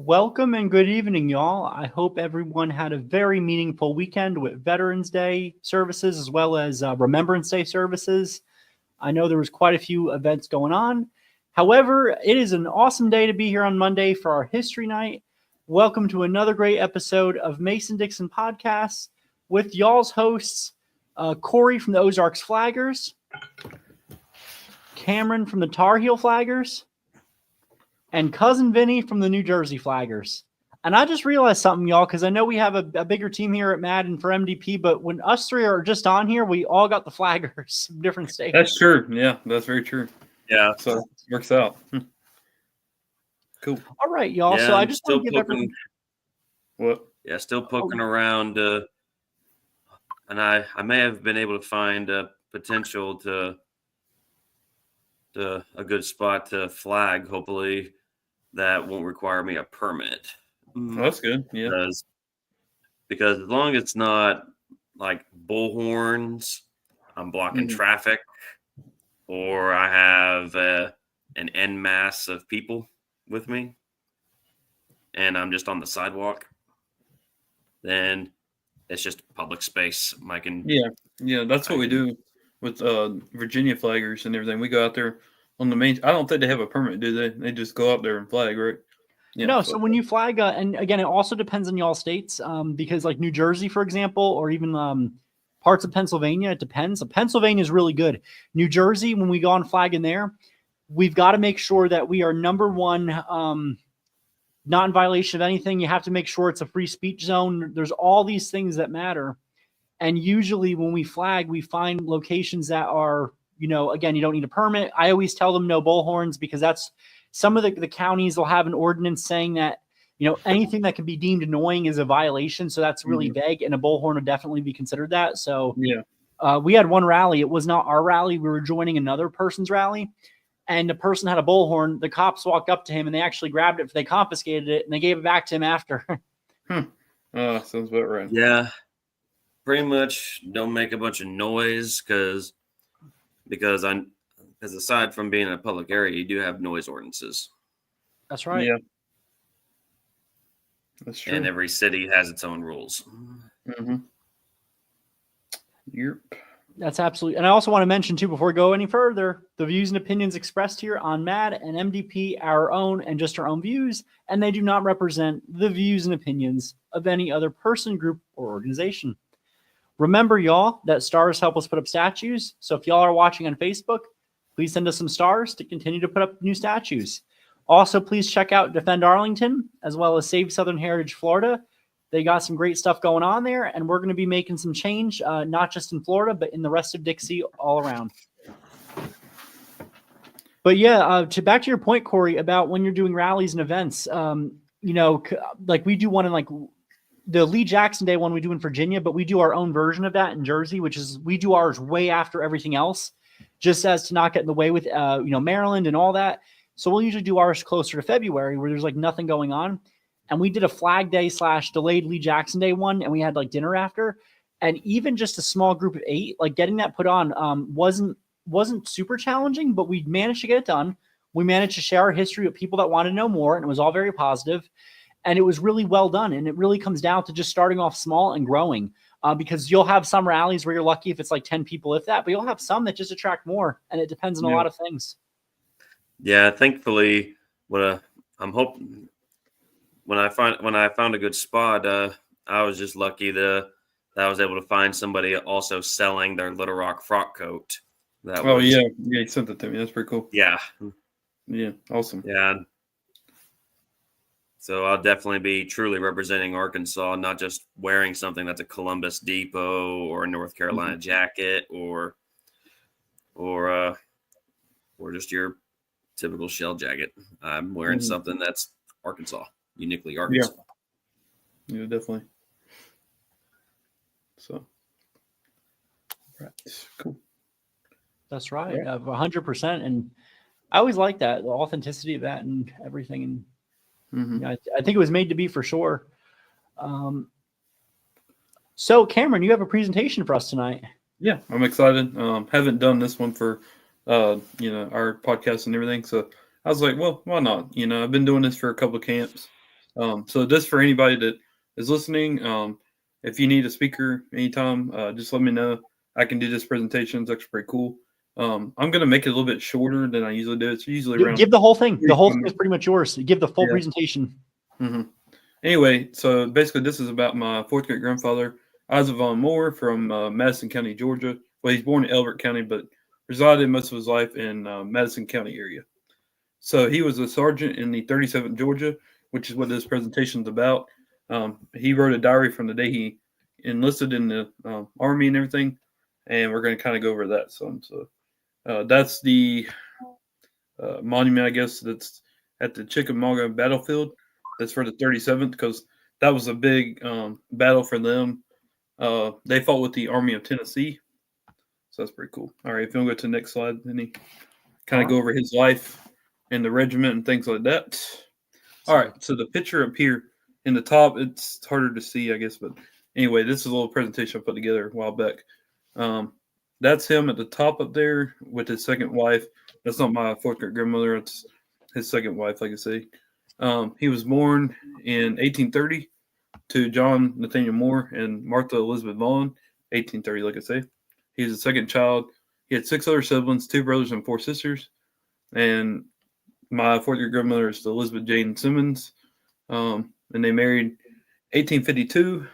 Welcome and good evening, y'all. I hope everyone had a very meaningful weekend with Veterans Day services as well as Remembrance Day services. I know there was quite a few events going on. However, it is an awesome day to be here on Monday for our History Night. Welcome to another great episode of Mason Dixon Podcasts with y'all's hosts, Corey from the Ozarks Flaggers, Cameron from the Tar Heel Flaggers, and Cousin Vinny from the New Jersey Flaggers. And I just realized something, y'all, because I know we have a bigger team here at Madden for MDP, but when us three are just on here, we all got the Flaggers from different states. That's true. Yeah, that's very true. Yeah. So it works out. Cool. All right, y'all. Yeah, so I I'm just still want to give everyone... What? Yeah, still poking around, and I may have been able to find a potential to a good spot to flag. Hopefully, that won't require me a permit. Oh, that's good. Yeah. Because as long as it's not like bullhorns, I'm blocking traffic, or I have an en masse of people with me, and I'm just on the sidewalk, then it's just public space. Yeah, that's what we do with Virginia flaggers and everything. We go out there on the main. I don't think they have a permit, do they? They just go out there and flag, right? Yeah, no, so when you flag, and again, it also depends on y'all states, because like New Jersey, for example, or even parts of Pennsylvania, it depends. So Pennsylvania is really good. New Jersey, when we go on flag in there, we've got to make sure that we are number one, not in violation of anything. You have to make sure it's a free speech zone. There's all these things that matter. And usually when we flag, we find locations that are, again, you don't need a permit. I always tell them no bullhorns because that's some of the counties will have an ordinance saying that, anything that can be deemed annoying is a violation. So that's really vague, and a bullhorn would definitely be considered that. So we had one rally. It was not our rally. We were joining another person's rally, and the person had a bullhorn. The cops walked up to him and they actually grabbed it. They confiscated it and they gave it back to him after. Sounds about right. Yeah. Pretty much don't make a bunch of noise because aside from being in a public area, you do have noise ordinances. That's right. Yeah. That's true. And every city has its own rules. Mm-hmm. Yep. That's absolutely. And I also want to mention, too, before we go any further, the views and opinions expressed here on MAD and MDP are our own and just our own views, and they do not represent the views and opinions of any other person, group, or organization. Remember, y'all, that stars help us put up statues. So if y'all are watching on Facebook, please send us some stars to continue to put up new statues. Also, please check out Defend Arlington, as well as Save Southern Heritage Florida. They got some great stuff going on there, and we're going to be making some change, not just in Florida, but in the rest of Dixie all around. But yeah, back to your point, Corey, about when you're doing rallies and events, like we do one in like the Lee Jackson Day one we do in Virginia, but we do our own version of that in Jersey, which is we do ours way after everything else, just as to not get in the way with, Maryland and all that. So we'll usually do ours closer to February where there's like nothing going on. And we did a Flag Day / delayed Lee Jackson Day one, and we had like dinner after. And even just a small group of 8, like getting that put on wasn't super challenging, but we managed to get it done. We managed to share our history with people that wanted to know more, and it was all very positive. And it was really well done. And it really comes down to just starting off small and growing, because you'll have some rallies where you're lucky if it's like 10 people, if that, but you'll have some that just attract more, and it depends on a lot of things. Yeah, thankfully, I'm hoping when I found a good spot, I was just lucky that I was able to find somebody also selling their Little Rock frock coat. Yeah, you sent it to me. That's pretty cool. Yeah, awesome. Yeah. So I'll definitely be truly representing Arkansas, not just wearing something that's a Columbus Depot or a North Carolina jacket or just your typical shell jacket. I'm wearing something that's Arkansas, uniquely Arkansas. Yeah, definitely. So, right, cool. That's right, 100%. And I always like that, the authenticity of that and everything. And I think it was made to be for sure. So, Cameron, you have a presentation for us tonight. Yeah, I'm excited. Haven't done this one for, our podcast and everything. So I was like, well, why not? I've been doing this for a couple of camps. So just for anybody that is listening, if you need a speaker anytime, just let me know. I can do this presentation. It's actually pretty cool. I'm going to make it a little bit shorter than I usually do. It's usually around. Give the whole thing. The whole thing is 45 pretty much yours. Give the full Yeah. presentation. Mm-hmm. Anyway, so basically this is about my fourth great grandfather, Isaac Von Moore from Madison County, Georgia. Well, he's born in Elbert County, but resided most of his life in Madison County area. So he was a sergeant in the 37th Georgia, which is what this presentation is about. He wrote a diary from the day he enlisted in the Army and everything, and we're going to kind of go over that some. So that's the monument, I guess, that's at the Chickamauga battlefield. That's for the 37th because that was a big battle for them. They fought with the Army of Tennessee. So that's pretty cool. All right, if you want to go to the next slide, then he kind of go over his life and the regiment and things like that. All right, so the picture up here in the top, it's harder to see, I guess, but anyway, this is a little presentation I put together a while back. That's him at the top up there with his second wife. That's not my fourth great grandmother. It's his second wife, like I say. He was born in 1830 to John Nathaniel Moore and Martha Elizabeth Vaughn, 1830, like I say. He's the second child. He had 6 other siblings, 2 brothers and 4 sisters. And my fourth great grandmother is Elizabeth Jane Simmons. And they married 1852.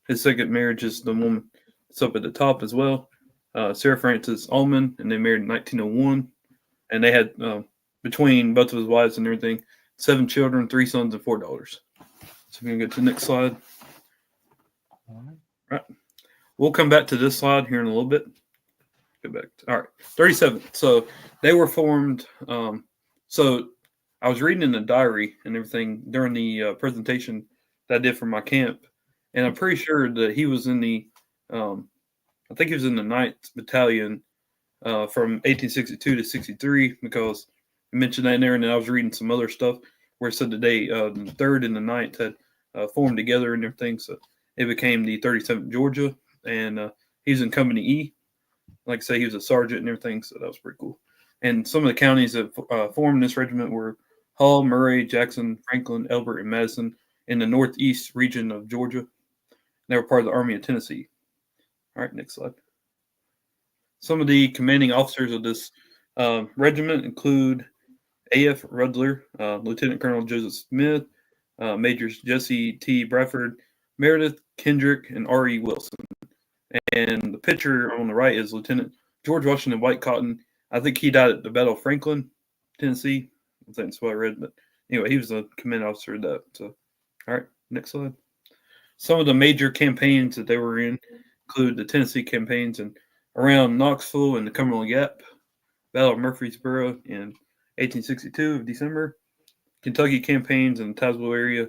His second marriage is the woman that's up at the top as well, Sarah Frances Ullman, and they married in 1901. And they had, between both of his wives and everything, 7 children, 3 sons, and 4 daughters. So we're going to go to the next slide. All right. We'll come back to this slide here in a little bit. Go back. All right. 37. So they were formed. So I was reading in the diary and everything during the presentation that I did for my camp. And I'm pretty sure that he was in the, I think he was in the 9th Battalion from 1862 to 63 because you mentioned that in there. And then I was reading some other stuff where it said that they, the 3rd and the 9th had formed together and everything. So it became the 37th Georgia. And he's in Company E. Like I say, he was a sergeant and everything. So that was pretty cool. And some of the counties that formed this regiment were Hull, Murray, Jackson, Franklin, Elbert, and Madison in the northeast region of Georgia. They were part of the Army of Tennessee. All right, next slide. Some of the commanding officers of this regiment include A.F. Rudler, Lieutenant Colonel Joseph Smith, Majors Jesse T. Bradford, Meredith Kendrick, and R.E. Wilson. And the picture on the right is Lieutenant George Washington White Cotton. I think he died at the Battle of Franklin, Tennessee. I think that's what I read. But anyway, he was a commanding officer of that. So, all right, next slide. Some of the major campaigns that they were in include the Tennessee campaigns and around Knoxville and the Cumberland Gap, Battle of Murfreesboro in 1862 of December, Kentucky campaigns in the Tazewell area.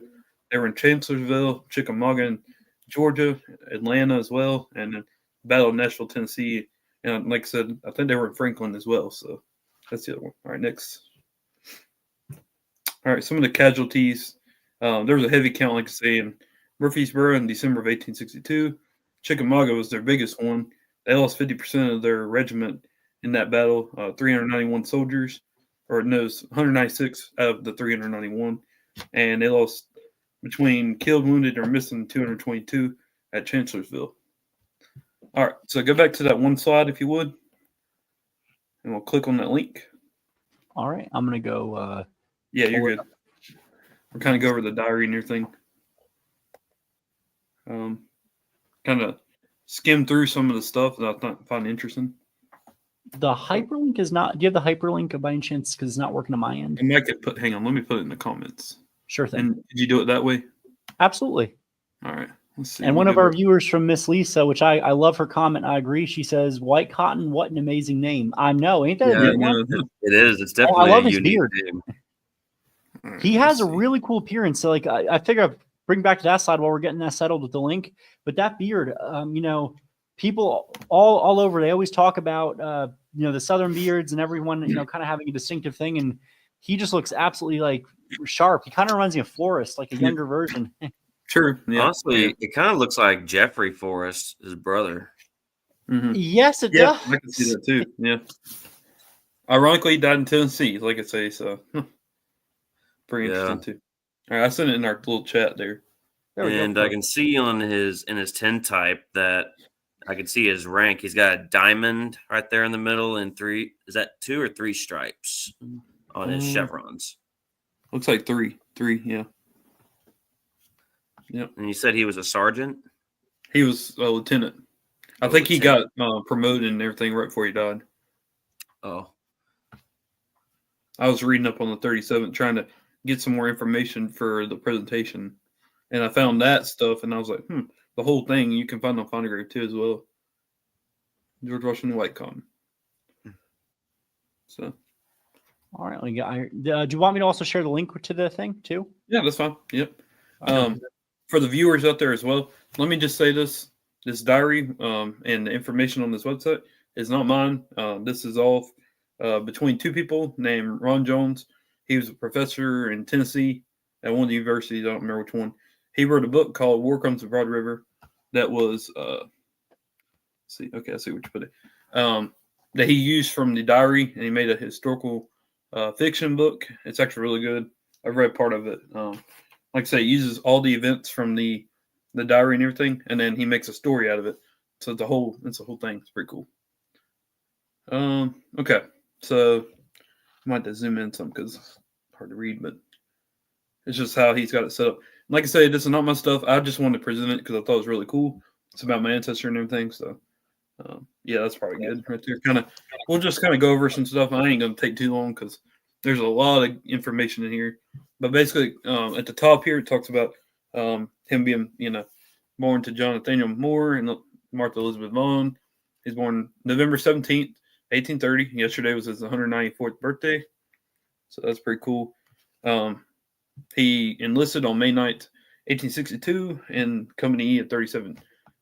They were in Chancellorsville, Chickamauga, and Georgia, Atlanta as well, and then Battle of Nashville, Tennessee. And like I said, I think they were in Franklin as well. So that's the other one. All right, next. All right, some of the casualties. There was a heavy count, like I say, in Murfreesboro in December of 1862. Chickamauga was their biggest one. They lost 50% of their regiment in that battle, 391 soldiers, or no, 196 out of the 391. And they lost between killed, wounded, or missing 222 at Chancellorsville. All right, so go back to that one slide if you would, and we'll click on that link. All right, I'm going to go. Yeah, you're good. We'll kind of go over the diary and everything. Kind of skim through some of the stuff that I find interesting. The hyperlink is not. Do you have the hyperlink by any chance? Because it's not working on my end. I might get put. Hang on, let me put it in the comments. Sure thing. And did you do it that way? Absolutely. All right. Let's see. And one of our viewers from Miss Lisa, which I love her comment. I agree. She says, "White Cotton, what an amazing name." I know, ain't that? It is. It's definitely I love a his unique beard. name. Right, He has a really cool appearance. So, like, I figure I'll bring back to that slide while we're getting that settled with the link. But that beard, people all over, they always talk about, the Southern beards and everyone, kind of having a distinctive thing. And he just looks absolutely like sharp. He kind of reminds me of Forrest, like a younger version. True. Yeah. Honestly, it kind of looks like Jeffrey Forrest, his brother. Mm-hmm. Yes, it Yeah, does. I can see that too. Yeah. Ironically, he died in Tennessee, like I say. So pretty interesting too. All right, I sent it in our little chat there. There we And go. I can see in his 10 type that I can see his rank. He's got a diamond right there in the middle and 3. Is that 2 or 3 stripes on his chevrons? Looks like 3. 3, yeah. Yep. And you said he was a sergeant? He was a lieutenant. I think he got promoted and everything right before he died. Oh. I was reading up on the 37th, trying to get some more information for the presentation. And I found that stuff, and I was like, the whole thing you can find on Find a Grave too as well. George Washington White Cotton. So. All right. Do you want me to also share the link to the thing too? Yeah, that's fine. Yep. For the viewers out there as well, let me just say this diary and the information on this website is not mine. This is all between 2 people named Ron Jones. He was a professor in Tennessee at one of the universities. I don't remember which one. He wrote a book called War Comes to Broad River that was, I see what you put it, that he used from the diary, and he made a historical fiction book. It's actually really good. I've read part of it. Like I say, it uses all the events from the diary and everything, and then he makes a story out of it. So it's a whole thing. It's pretty cool. Okay, so I might have to zoom in some because it's hard to read, but it's just how he's got it set up. Like I say, this is not my stuff. I just wanted to present it because I thought it was really cool. It's about my ancestor and everything. So, yeah, that's probably good right there. We'll just kind of go over some stuff. I ain't going to take too long because there's a lot of information in here. But basically, at the top here, it talks about him being, born to John Nathaniel Moore and Martha Elizabeth Vaughn. He's born November 17th, 1830. Yesterday was his 194th birthday. So that's pretty cool. He enlisted on May 9th, 1862 in Company E at 37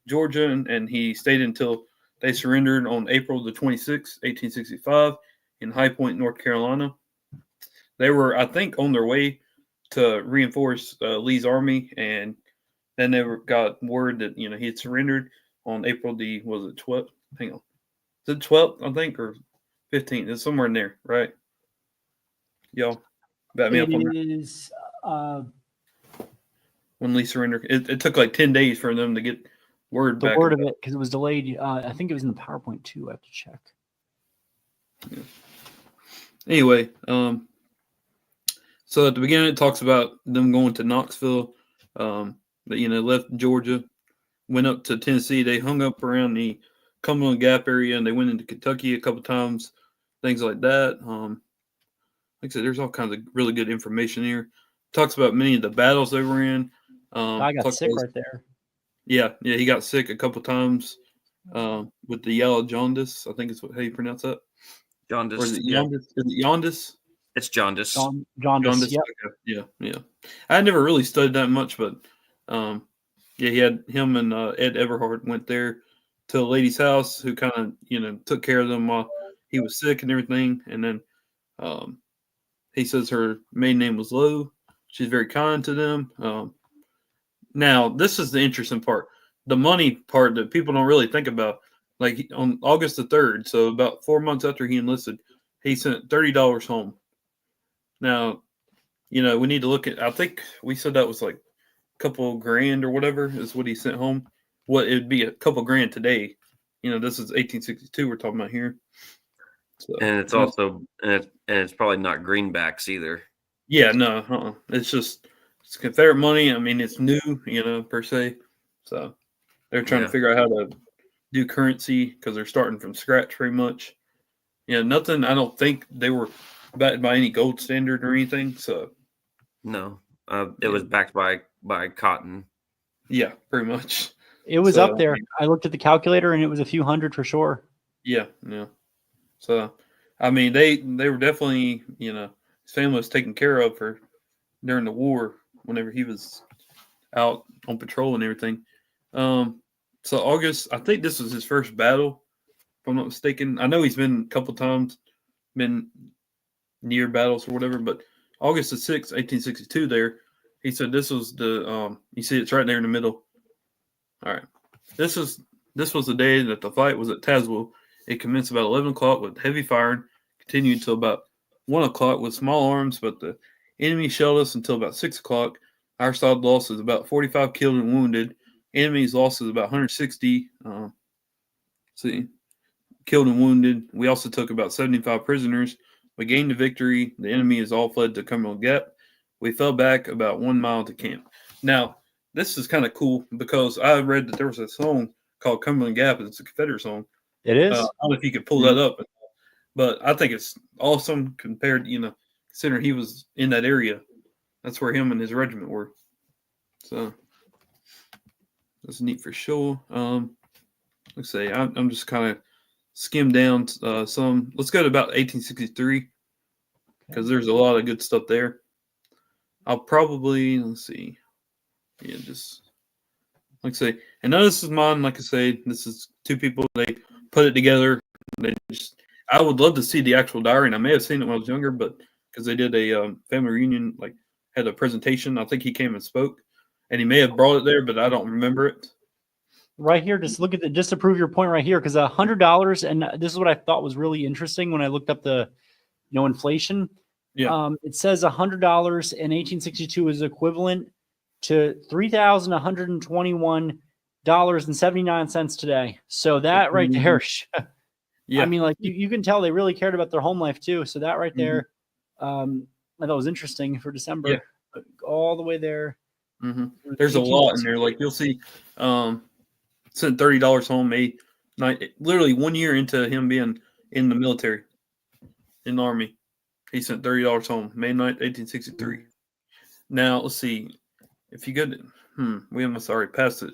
Georgia, and he stayed until they surrendered on April the 26th, 1865 in High Point, North Carolina. They were, I think, on their way to reinforce Lee's army, and then they got word that, he had surrendered on April the, was it 12th? Hang on. Is it 12th, I think, or 15th? It's somewhere in there, right? Y'all bat me up on that. It is when Lee surrendered. It took like 10 days for them to get word back. The word of it, because it was delayed. I think it was in the PowerPoint too. I have to check. Yeah. Anyway, so at the beginning it talks about them going to Knoxville. They left Georgia, went up to Tennessee. They hung up around the Cumberland Gap area, and they went into Kentucky a couple times, things like that. Like I said, there's all kinds of really good information here. Talks about many of the battles they were in. I got sick right there. Yeah, he got sick a couple times with the yellow jaundice. I think it's how you pronounce that. Jaundice. Or is it jaundice? Is it jaundice? It's jaundice. Jaundice. Yep. Okay. Yeah. I never really studied that much, but he had him and Ed Everhart went there to a lady's house who kind of took care of them while he was sick and everything. And then he says her maiden name was Lo. She's very kind to them. Now, this is the interesting part. The money part that people don't really think about. Like on August the 3rd, so about 4 months after he enlisted, he sent $30 home. Now, we need to look at, I think we said that was like a couple grand or whatever is what he sent home. What it would be a couple grand today. This is 1862 we're talking about here. So, and it's also, and it's probably not greenbacks either. Yeah, no, it's just, it's Confederate money. I mean, it's new, per se. So they're trying to figure out how to do currency because they're starting from scratch pretty much. Nothing. I don't think they were backed by any gold standard or anything. So no, it was backed by cotton. Yeah, pretty much. It was up there. I looked at the calculator and it was a few hundred for sure. Yeah. So, I mean, they were definitely, his family was taken care of for during the war whenever he was out on patrol and everything. So August, I think this was his first battle, if I'm not mistaken. I know he's been a couple times, been near battles or whatever, but August the 6th, 1862 there, he said this was the, you see it's right there in the middle. All right. This was the day that the fight was at Tazewell. It commenced about 11 o'clock with heavy firing, continued until about 1 o'clock with small arms, but the Enemy shelled us until about 6 o'clock. Our side loss is about 45 killed and wounded. Enemy's loss is about 160. Killed and wounded. We also took about 75 prisoners. We gained the victory. The enemy has all fled to Cumberland Gap. We fell back about 1 mile to camp. Now, this is kind of cool because I read that there was a song called Cumberland Gap. It's a Confederate song. It is. I don't know if you could pull that up, but I think it's awesome compared, considering he was in that area. That's where him and his regiment were. So that's neat for sure. Let's say I'm just kind of skim down some. Let's go to about 1863 because there's a lot of good stuff there. I'll probably just like I say, and none of this is mine. Like I say, this is two people. They put it together. I would love to see the actual diary, and I may have seen it when I was younger, but because they did a family reunion, like had a presentation. I think he came and spoke, and he may have brought it there, but I don't remember it. Right here, just look at just to prove your point right here, because $100, and this is what I thought was really interesting when I looked up the, inflation. Yeah. It says $100 in 1862 is equivalent to $3,121.79 today. So that right there, yeah. I mean, like you can tell they really cared about their home life too. So that right there, I thought was interesting for December, all the way there. Mm-hmm. There's a lot in there. Like you'll see, sent $30 home literally 1 year into him being in the military, in the Army. He sent $30 home, May 9th, 1863. Now, let's see. If you go to, we almost already passed it.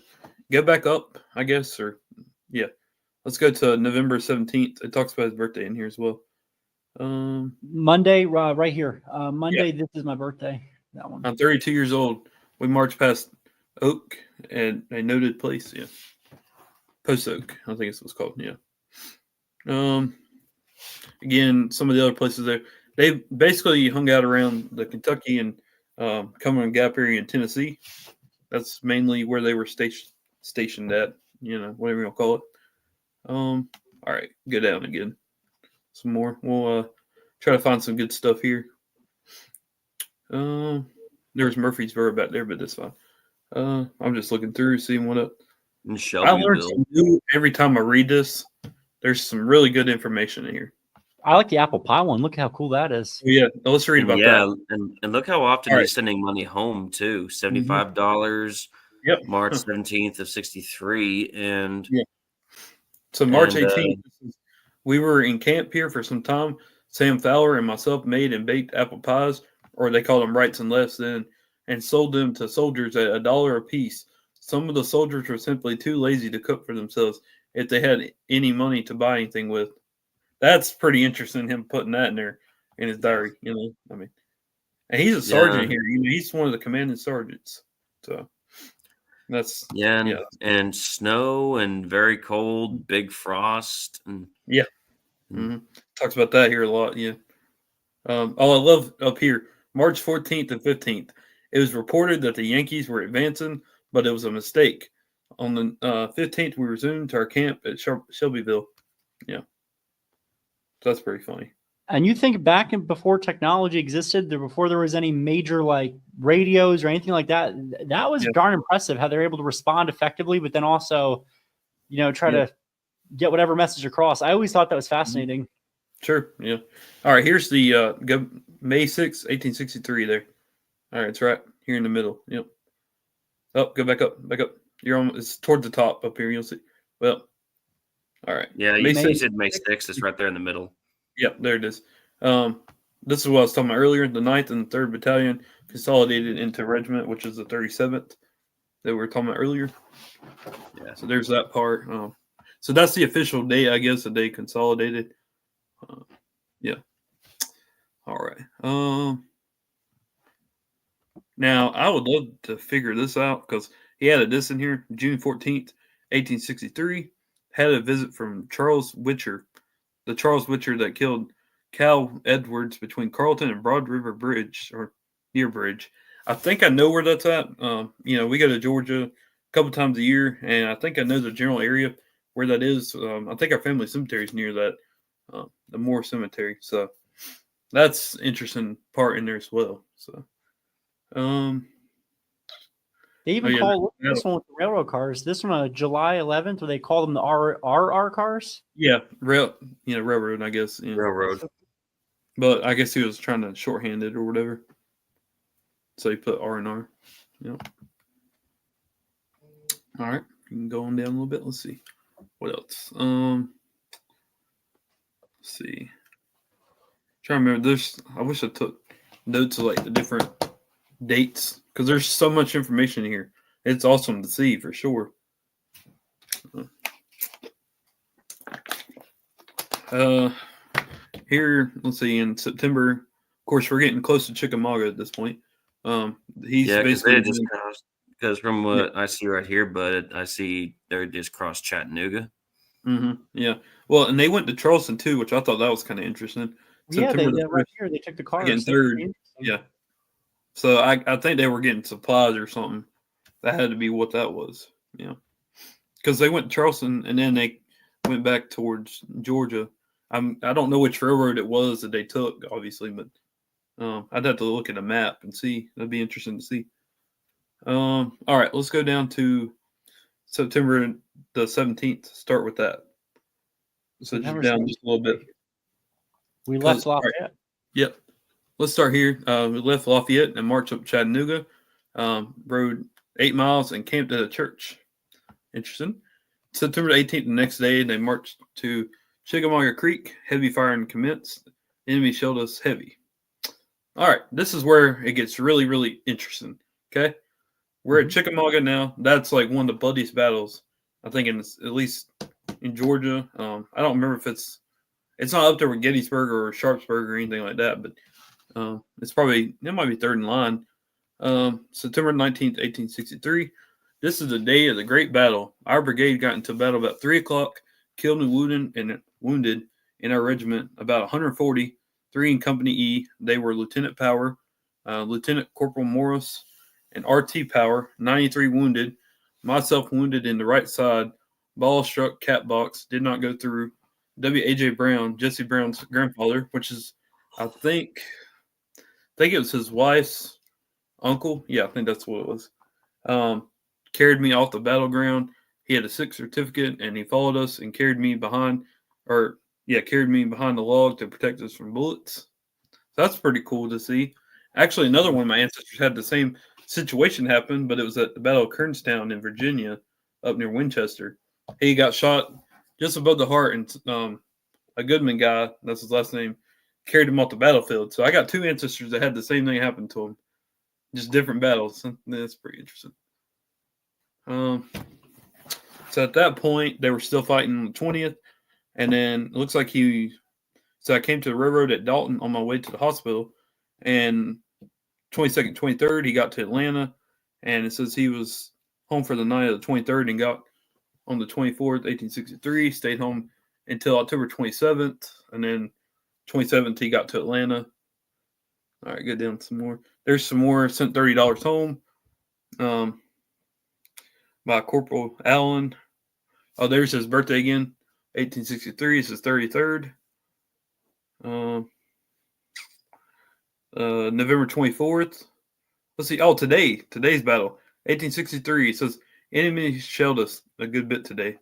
Go back up, I guess, Let's go to November 17th. It talks about his birthday in here as well. Monday, right here. Monday, This is my birthday. That one. I'm 32 years old. We marched past Oak at a noted place, Post Oak, I think it's what's called, Again, some of the other places there, they basically hung out around the Kentucky and Cumberland Gap area in Tennessee. That's mainly where they were stationed at, whatever you want to call it. All right, go down again. Some more. We'll try to find some good stuff here. There's Murfreesboro back there, but that's fine. I'm just looking through, seeing what up. I learn something new every time I read this. There's some really good information in here. I like the apple pie one. Look how cool that is. Yeah, let's read about that. And look how often he's sending money home too. $75. Yep. March 17th of 63, and so March 18th, we were in camp here for some time. Sam Fowler and myself made and baked apple pies, or they called them rights and lefts then, and sold them to soldiers at $1 a piece. Some of the soldiers were simply too lazy to cook for themselves if they had any money to buy anything with. That's pretty interesting, him putting that in there in his diary, and he's a sergeant here. He's one of the commanding sergeants. So that's and snow and very cold, big frost, and talks about that here a lot. I love up here March 14th and 15th. It was reported that the Yankees were advancing, but it was a mistake. On the 15th, we resumed to our camp at Shelbyville. So that's pretty funny. And you think back before technology existed, before there was any major like radios or anything like that, that was darn impressive how they're able to respond effectively, but then also, try to get whatever message across. I always thought that was fascinating. Sure. Yeah. All right. Here's the May 6th, 1863 there. All right. It's right here in the middle. Yep. Oh, go back up. You're on. It's toward the top up here. You'll see. Well, all right. Yeah. You said May 6th. It's right there in the middle. Yep. There it is. This is what I was talking about earlier. The 9th and 3rd Battalion consolidated into regiment, which is the 37th that we were talking about earlier. Yeah. So there's that part. So that's the official date, I guess, that they consolidated. All right. Now, I would love to figure this out because he added this in here. June 14th, 1863, had a visit from Charles Witcher, the Charles Witcher that killed Cal Edwards between Carlton and Broad River Bridge, or near Bridge. I think I know where that's at. We go to Georgia a couple times a year, and I think I know the general area where that is. I think our family cemetery is near that, the Moore Cemetery. So, that's interesting part in there as well. So, They even call this one with the railroad cars. This one, July 11th, where they call them the RR cars. Yeah, railroad, I guess. Yeah. Railroad. But I guess he was trying to shorthand it or whatever. So he put R&R. Yep. All right. You can go on down a little bit. Let's see. What else? Let's see. Trying to remember. I wish I took notes of like the different dates because there's so much information here. It's awesome to see for sure. Here, let's see, in September, of course, we're getting close to Chickamauga at this point. He's basically because from what I see right here, but I see they're just cross Chattanooga. Yeah. Well, and they went to Charleston too, which I thought that was kind of interesting. Yeah, right here they took the cars. Getting third. Yeah. So I think they were getting supplies or something. That had to be what that was. Yeah. Because they went to Charleston and then they went back towards Georgia. I don't know which railroad it was that they took, obviously, but I'd have to look at a map and see. That'd be interesting to see. All right, let's go down to September the 17th. Start with that. So just down just a little bit. We left Lafayette. Right. Yep. Let's start here. We left Lafayette and marched up Chattanooga. Rode 8 miles and camped at a church. Interesting. September 18th, the next day, they marched to Chickamauga Creek. Heavy firing commenced. Enemy shelled us heavy. All right, this is where it gets really, really interesting. Okay, we're at Chickamauga now. That's like one of the bloodiest battles, I think, at least in Georgia. I don't remember if it's not up there with Gettysburg or Sharpsburg or anything like that, but it might be third in line. September 19th, 1863. This is the day of the great battle. Our brigade got into battle about 3 o'clock, killed and wounded in our regiment about 140, 3 in Company E. They were Lieutenant Power, Lieutenant Corporal Morris, and RT Power, 93 wounded. Myself wounded in the right side. Ball struck cap box, did not go through. W.A.J. Brown, Jesse Brown's grandfather, which is, I think it was his wife's uncle. Yeah, I think that's what it was. Carried me off the battleground. He had a sick certificate, and he followed us and carried me behind the log to protect us from bullets. So that's pretty cool to see. Actually, another one of my ancestors had the same situation happen, but it was at the Battle of Kernstown in Virginia, up near Winchester. He got shot just above the heart, and a Goodman guy, that's his last name, carried him off the battlefield. So I got 2 ancestors that had the same thing happen to them, just different battles. That's pretty interesting. So at that point, they were still fighting on the 20th, and then it looks like I came to the railroad at Dalton on my way to the hospital, and 22nd, 23rd, he got to Atlanta, and it says he was home for the night of the 23rd and got on the 24th, 1863, stayed home until October 27th, and then 27th, he got to Atlanta. All right, go down some more. There's some more, sent $30 home. By Corporal Allen. Oh, there's his birthday again. 1863. It's his 33rd. November 24th. Let's see. Oh, today's battle. 1863. It says enemy shelled us a good bit today.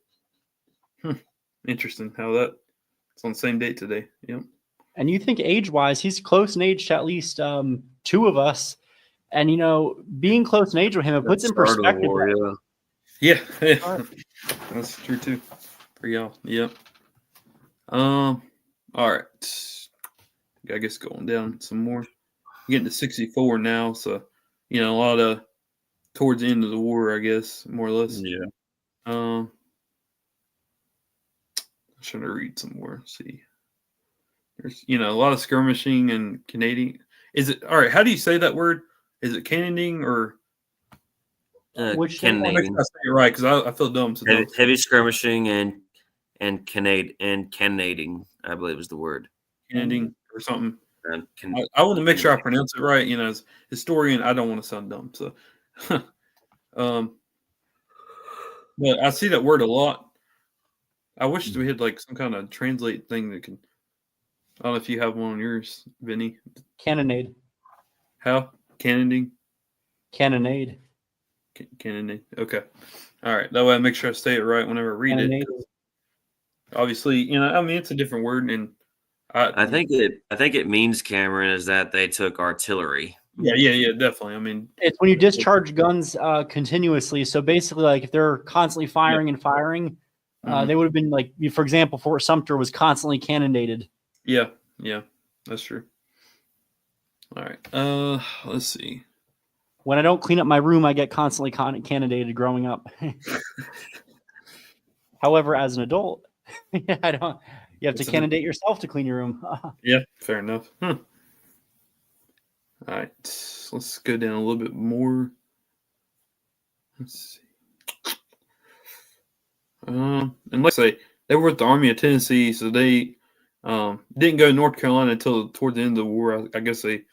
Interesting how it's on the same date today. Yep. And you think age-wise, he's close in age to at least 2 of us. And, being close in age with him, it puts in perspective. Yeah, that's true too. For y'all, yep. All right. I guess going down some more. Getting to 64 now, so a lot of towards the end of the war, I guess, more or less. Yeah. I'm trying to read some more. See, there's a lot of skirmishing and Canadian. Is it all right? How do you say that word? Is it cannonading or? Which cannonading. I say it right because I feel dumb. So heavy skirmishing and cannonading, I believe is the word. Cannonading or something. I want to make sure I pronounce it right. As a historian, I don't want to sound dumb. So, but I see that word a lot. I wish we had like some kind of translate thing that can. I don't know if you have one on yours, Vinny. Cannonade. How? Cannonading? Cannonade. Cannonade. Okay. All right. That way I make sure I say it right whenever I read Cannonade. it. Obviously, I mean, it's a different word, and I think it means, Cameron, is that they took artillery. yeah, definitely. I mean, It's when you discharge guns continuously. So basically, like if they're constantly firing and firing, Mhm. they would have been like, for example, Fort Sumter was constantly cannonaded. yeah, that's true. All right. Let's see. When I don't clean up my room, I get constantly cannonaded growing up. However, as an adult, I don't. You have to cannonade yourself to clean your room. Yeah, fair enough. All right, let's go down a little bit more. Let's see. And like I say, they were with the Army of Tennessee, so they didn't go to North Carolina until toward the end of the war. I guess they,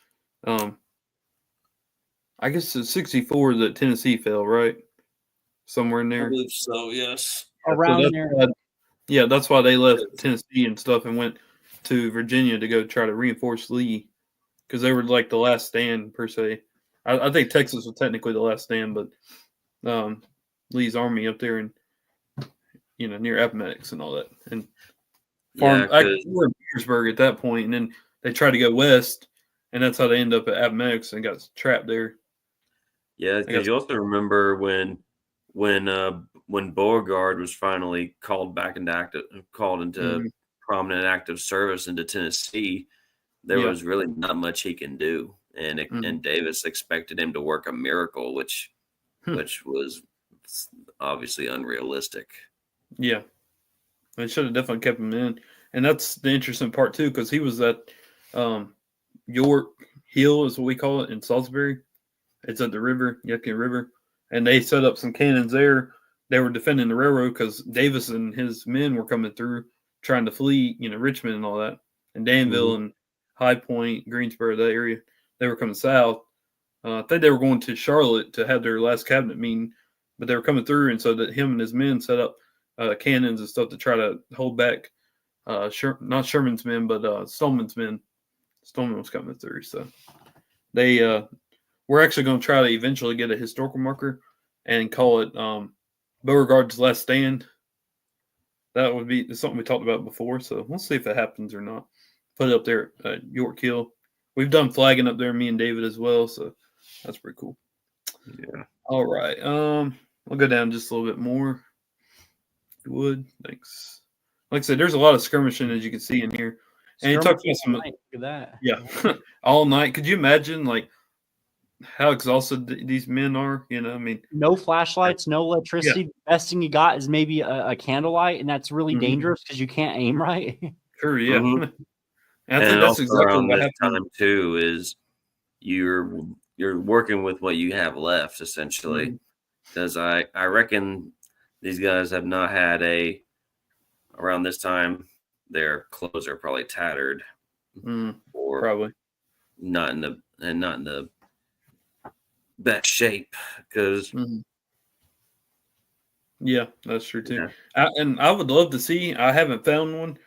I guess it's 64 that Tennessee fell, right? Somewhere in there. I believe so, yes. Around so there. Yeah, that's why they left Tennessee and stuff and went to Virginia to go try to reinforce Lee, because they were like the last stand per se. I think Texas was technically the last stand, but Lee's army up there in near Appomattox and all that, and we were in Petersburg at that point, and then they tried to go west, and that's how they ended up at Appomattox and got trapped there. Yeah, because you also remember when Beauregard was finally called into prominent active service into Tennessee, there was really not much he can do, and Davis expected him to work a miracle, which was obviously unrealistic. Yeah, they should have definitely kept him in, and that's the interesting part too, because he was at York Hill, is what we call it, in Salisbury. It's at the river, Yadkin River, and they set up some cannons there. They were defending the railroad because Davis and his men were coming through trying to flee, Richmond and all that, and Danville and High Point, Greensboro, that area. They were coming south. I think they were going to Charlotte to have their last cabinet meeting, but they were coming through, and so that him and his men set up cannons and stuff to try to hold back not Sherman's men, but Stoneman's men. Stoneman was coming through, so they we're actually going to try to eventually get a historical marker and call it Beauregard's Last Stand. That would be something we talked about before, so we'll see if that happens or not. Put it up there at York Hill. We've done flagging up there, me and David as well, so that's pretty cool. Yeah. All right. I'll go down just a little bit more. If you would. Thanks. Like I said, there's a lot of skirmishing, as you can see in here. And he talks about some. Look at that. Yeah. All night. Could you imagine, like, how exhausted these men are? I mean, no flashlights, no electricity. The best thing you got is maybe a candlelight, and that's really dangerous because you can't aim right. Sure, yeah. And I think that's exactly around what this happened. time too is you're working with what you have left, essentially, because I reckon these guys have not had around this time their clothes are probably tattered or probably not in the best shape, because yeah, that's true too. Yeah. I would love to see. I haven't found one.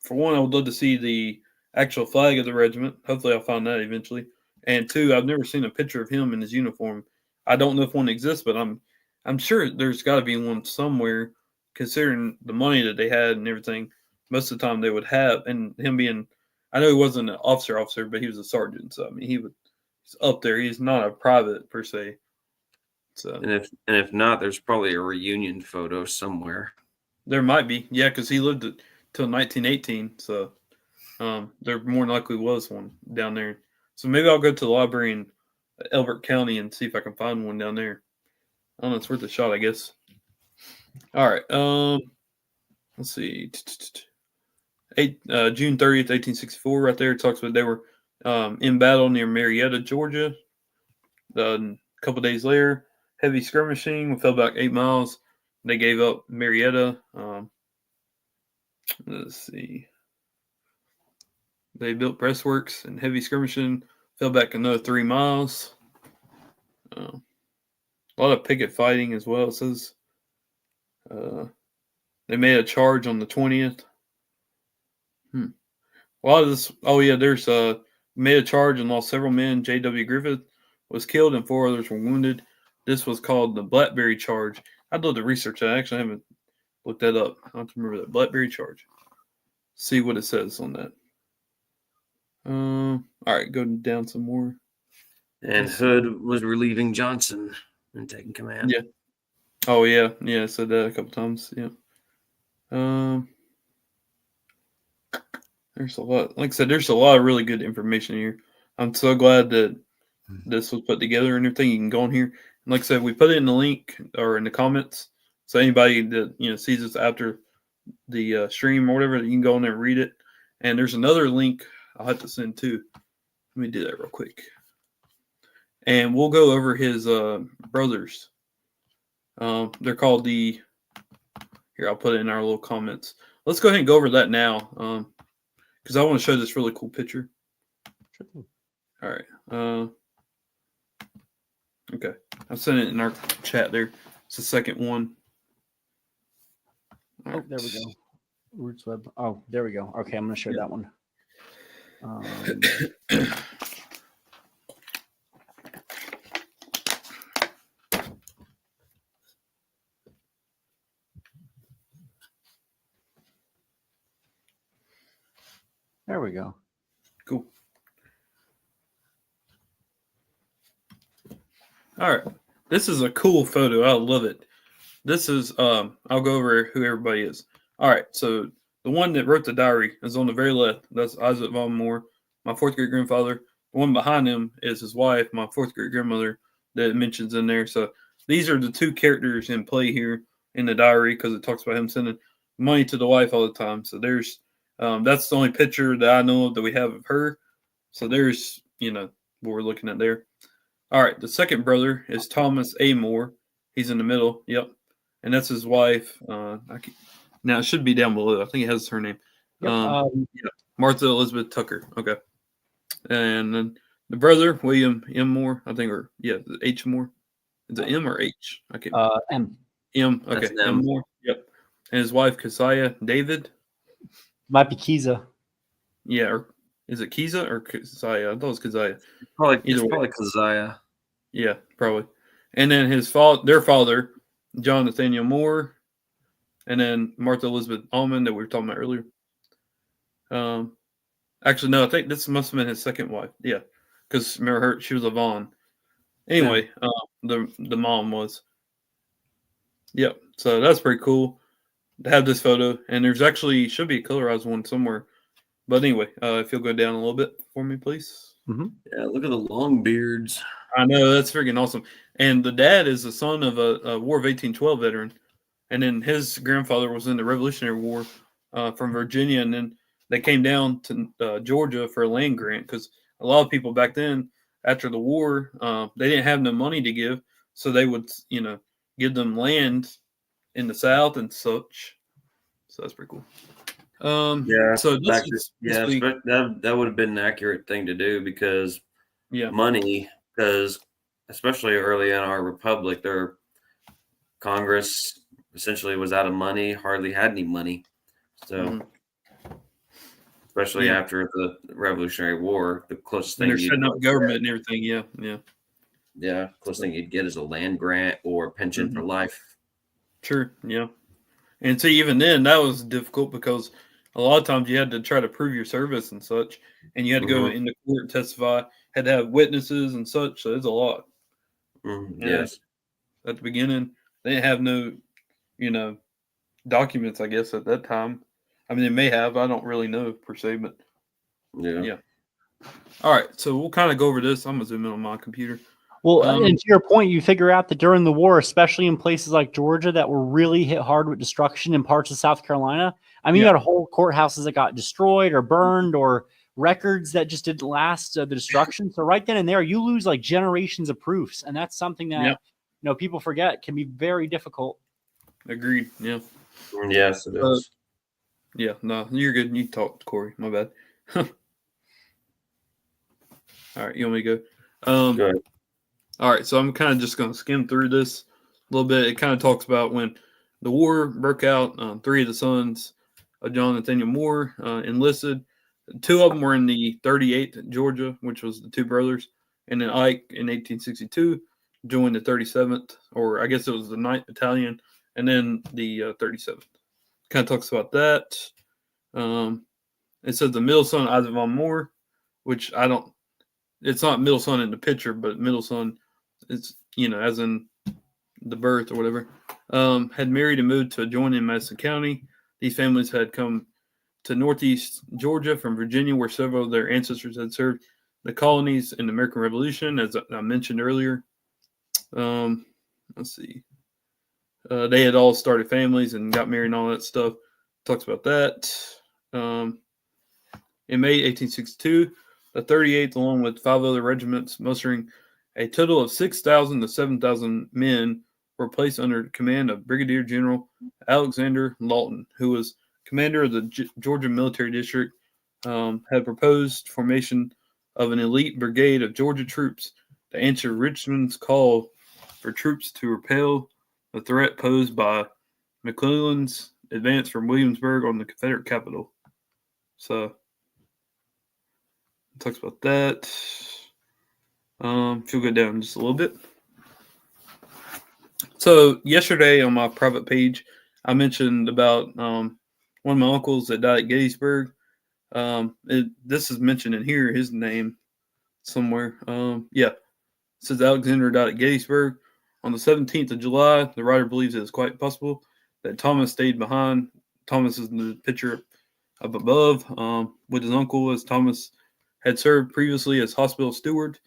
For one, I would love to see the actual flag of the regiment. Hopefully, I'll find that eventually. And two, I've never seen a picture of him in his uniform. I don't know if one exists, but I'm sure there's got to be one somewhere. Considering the money that they had and everything, most of the time they would have. And him being, I know he wasn't an officer, but he was a sergeant. So I mean, he's up there. He's not a private per se. So and if not, there's probably a reunion photo somewhere. There might be, yeah, because he lived till 1918. So there more than likely was one down there. So maybe I'll go to the library in Elbert County and see if I can find one down there. I don't know, it's worth a shot, I guess. All right. Let's see. June 30th, 1864, right there. It talks about they were in battle near Marietta, Georgia. A couple days later, heavy skirmishing. We fell back 8 miles. They gave up Marietta. Let's see. They built breastworks and heavy skirmishing. Fell back another 3 miles. A lot of picket fighting as well. It says they made a charge on the 20th. a lot of this. Oh yeah, there's made a charge and lost several men. J.W. Griffith was killed and 4 others were wounded. This was called the Blackberry charge. I'd love to research that. I actually haven't looked that up. I have to remember that Blackberry charge. See what it says on that. All right, go down some more. And Hood was relieving Johnson and taking command. Yeah. Oh yeah, yeah. I said that a couple times. Yeah. There's a lot. Like I said, there's a lot of really good information here. I'm so glad that this was put together and everything. You can go on here. And like I said, we put it in the link or in the comments. So anybody that sees this after the stream or whatever, you can go in there and read it. And there's another link I'll have to send too. Let me do that real quick. And we'll go over his brothers. They're called the. Here, I'll put it in our little comments. Let's go ahead and go over that now, because I want to show this really cool picture. All right. Okay. I'll send it in our chat there. It's the second one. All right. There we go. Roots Web. Oh, there we go. Okay, I'm going to share that one. There we go. Cool. All right. This is a cool photo. I love it. This is, I'll go over who everybody is. All right. So the one that wrote the diary is on the very left. That's Isaac Von Moore, my 4th great grandfather. The one behind him is his wife, my 4th great grandmother, that it mentions in there. So these are the 2 characters in play here in the diary, because it talks about him sending money to the wife all the time. So there's, that's the only picture that I know of that we have of her. So there's, what we're looking at there. All right. The second brother is Thomas A. Moore. He's in the middle. Yep. And that's his wife. Now it should be down below. I think it has her name. Yep. Martha Elizabeth Tucker. Okay. And then the brother, William M. Moore, I think, H. Moore. Is it M or H? I can't. M. M. Okay. M. Moore. Yep. And his wife, Keziah David. Might be Kiza. Yeah. Or is it Kiza or Keziah? I thought it was Keziah. Probably Keziah. Yeah, probably. And then their father, John Nathaniel Moore, and then Martha Elizabeth Almond that we were talking about earlier. Actually, no, I think this must have been his second wife. Yeah, because remember she was a Vaughn. Anyway, the mom was. Yep. So that's pretty cool to have this photo, and there's actually should be a colorized one somewhere. But anyway, if you'll go down a little bit for me, please. Mm-hmm. Yeah, look at the long beards. I know, that's freaking awesome. And the dad is the son of a War of 1812 veteran. And then his grandfather was in the Revolutionary War from Virginia. And then they came down to Georgia for a land grant, because a lot of people back then, after the war, they didn't have no money to give. So they would, give them land in the South and such. So that's pretty cool. So that would have been an accurate thing to do, because money, because especially early in our republic, their Congress essentially was out of money, hardly had any money. So especially after the Revolutionary War, the closest thing they're setting up government and everything. Yeah. Closest thing you'd get is a land grant or pension for life. Sure. Yeah. And see, even then, that was difficult, because a lot of times you had to try to prove your service and such, and you had to go into court and testify, had to have witnesses and such. So it's a lot. Yes. At the beginning, they didn't have no, documents, I guess, at that time. I mean, they may have. I don't really know per se, but yeah. All right. So we'll kind of go over this. I'm going to zoom in on my computer. Well, and to your point, you figure out that during the war, especially in places like Georgia that were really hit hard with destruction, in parts of South Carolina, I mean, you had whole courthouses that got destroyed or burned, or records that just didn't last the destruction. So right then and there, you lose like generations of proofs. And that's something that, people forget can be very difficult. Agreed. Yeah. Yes, it is. Yeah. No, you're good. You talked, Corey. My bad. All right. You want me to go? Go ahead. All right, so I'm kind of just going to skim through this a little bit. It kind of talks about when the war broke out. 3 of the sons of John Nathaniel Moore enlisted. Two of them were in the 38th Georgia, which was the two brothers, and then Ike in 1862 joined the 37th, or I guess it was the 9th Battalion, and then the 37th. Kind of talks about that. It says the middle son, Isaac von Moore, which it's not middle son in the picture, but middle son is, as in the birth or whatever, had married and moved to adjoining Madison County. These families had come to northeast Georgia from Virginia, where several of their ancestors had served the colonies in the American Revolution, as I mentioned earlier. Let's see. They had all started families and got married and all that stuff. Talks about that. In May 1862, the 38th, along with 5 other regiments, mustering a total of 6,000 to 7,000 men, were placed under command of Brigadier General Alexander Lawton, who was commander of the Georgia Military District. Had proposed formation of an elite brigade of Georgia troops to answer Richmond's call for troops to repel the threat posed by McClellan's advance from Williamsburg on the Confederate capital. So, it talks about that. If you'll go down just a little bit. So, yesterday on my private page, I mentioned about one of my uncles that died at Gettysburg. This is mentioned in here, his name somewhere. It says Alexander died at Gettysburg. On the 17th of July, the writer believes it is quite possible that Thomas stayed behind. Thomas is in the picture up above with his uncle, as Thomas had served previously as hospital steward,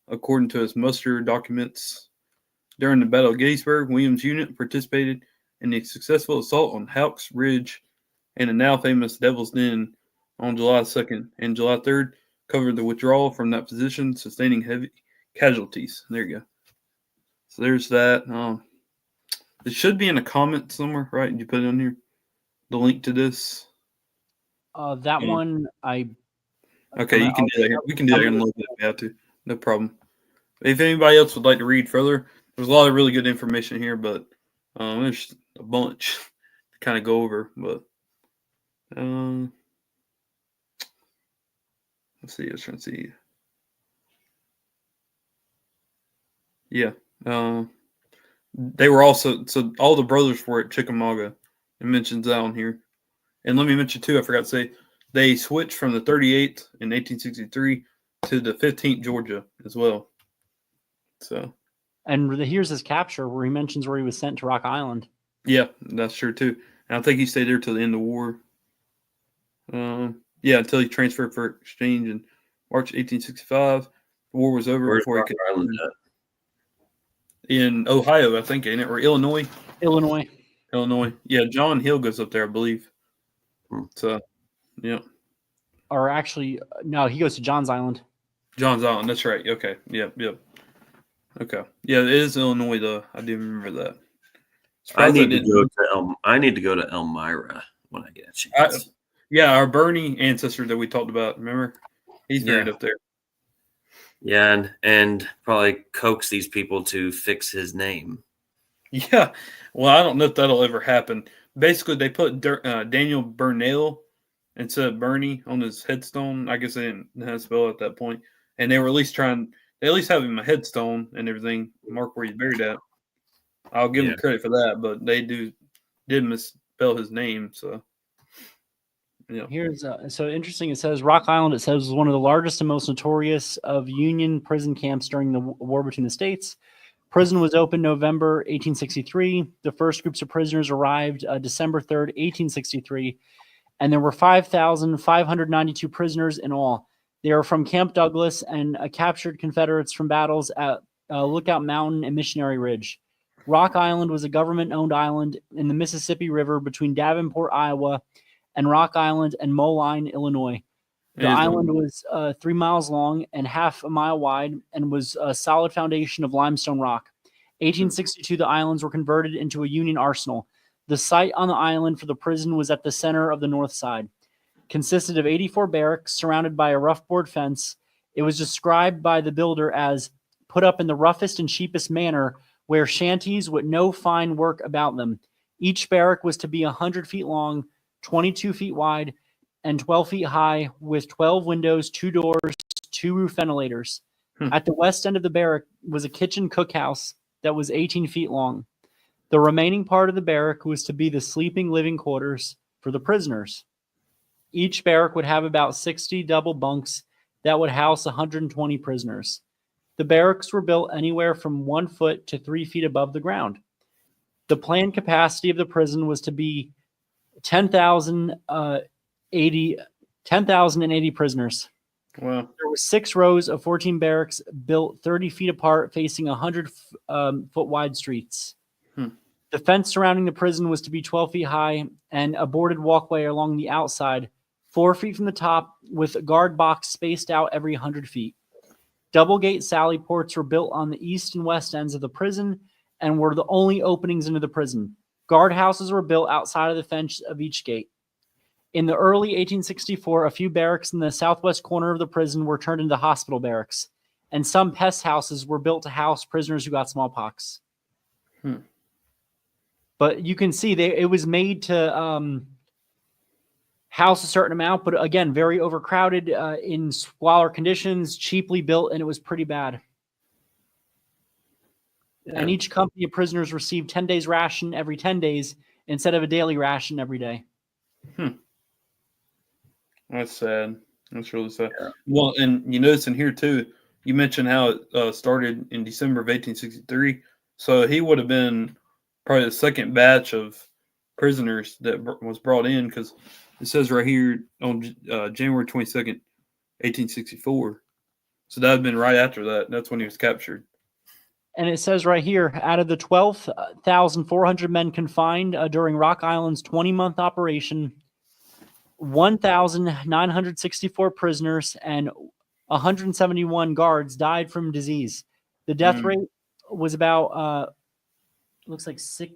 according to his muster documents. During the Battle of Gettysburg, Williams' unit participated in the successful assault on Houck's Ridge and the now famous Devil's Den on July 2nd, and July 3rd covered the withdrawal from that position, sustaining heavy casualties. There you go. So there's that. It should be in a comment somewhere, right? Did you put it on here? The link to this? That one, Okay, you can do that here. We can do that here in a little bit if we have to. No problem. If anybody else would like to read further, there's a lot of really good information here, but there's a bunch to kind of go over. But let's see. I was trying to see. Yeah. They were also, so all the brothers were at Chickamauga. It mentions that on here. And let me mention too, I forgot to say, they switched from the 38th in 1863 to the 15th Georgia as well. So. And here's his capture where he mentions where he was sent to Rock Island. Yeah, that's true too. And I think he stayed there till the end of the war. Until he transferred for exchange in March 1865. The war was over. Where's before Rock he could. Island at? In Ohio, I think, ain't it? Or Illinois? Illinois. Yeah, John Hill goes up there, I believe. So, yeah. Or actually, no, he goes to John's Island. John's Island, that's right. Okay. Yep. Okay. Yeah, it is Illinois, though. I do remember that. I need to go to Elmira when I get a chance. Our Bernie ancestor that we talked about, remember? He's buried up there. Yeah, and probably coax these people to fix his name. Yeah. Well, I don't know if that'll ever happen. Basically, they put Daniel Burnell instead of Bernie on his headstone. I guess they didn't know how to spell it at that point. And they were at least have him a headstone and everything, mark where he's buried at. I'll give him credit for that, but they did misspell his name, so. Yeah. Here's so interesting. It says Rock Island. It says was one of the largest and most notorious of Union prison camps during the war between the states. Prison was opened November 1863. The first groups of prisoners arrived December 3rd, 1863, and there were 5,592 prisoners in all. They are from Camp Douglas and captured Confederates from battles at Lookout Mountain and Missionary Ridge. Rock Island was a government-owned island in the Mississippi River between Davenport, Iowa, and Rock Island and Moline, Illinois. The island was 3 miles long and half a mile wide and was a solid foundation of limestone rock. 1862, the islands were converted into a Union arsenal. The site on the island for the prison was at the center of the north side. Consisted of 84 barracks surrounded by a rough board fence. It was described by the builder as put up in the roughest and cheapest manner, where shanties with no fine work about them. Each barrack was to be 100 feet long, 22 feet wide, and 12 feet high with 12 windows, 2 doors, 2 roof ventilators. At the west end of the barrack was a kitchen cookhouse that was 18 feet long. The remaining part of the barrack was to be the sleeping living quarters for the prisoners. Each barrack would have about 60 double bunks that would house 120 prisoners. The barracks were built anywhere from 1 foot to 3 feet above the ground. The planned capacity of the prison was to be 10,080 prisoners. Wow. There were 6 rows of 14 barracks built 30 feet apart, facing 100 foot wide streets. The fence surrounding the prison was to be 12 feet high and a boarded walkway along the outside, 4 feet from the top, with a guard box spaced out every 100 feet. Double gate sally ports were built on the east and west ends of the prison and were the only openings into the prison. Guard houses were built outside of the fence of each gate. In the early 1864, a few barracks in the southwest corner of the prison were turned into hospital barracks, and some pest houses were built to house prisoners who got smallpox. But you can see it was made to house a certain amount, but again, very overcrowded, in squalor conditions, cheaply built, and it was pretty bad. Yeah. And each company of prisoners received 10 days ration every 10 days instead of a daily ration every day. That's sad. That's really sad. Yeah. Well, and you notice in here too, you mentioned how it started in December of 1863. So he would have been probably the second batch of prisoners that was brought in, because it says right here on January 22nd, 1864. So that would have been right after that. That's when he was captured. And it says right here, out of the 12,400 men confined during Rock Island's 20-month operation, 1,964 prisoners and 171 guards died from disease. The death rate was about, looks like 16%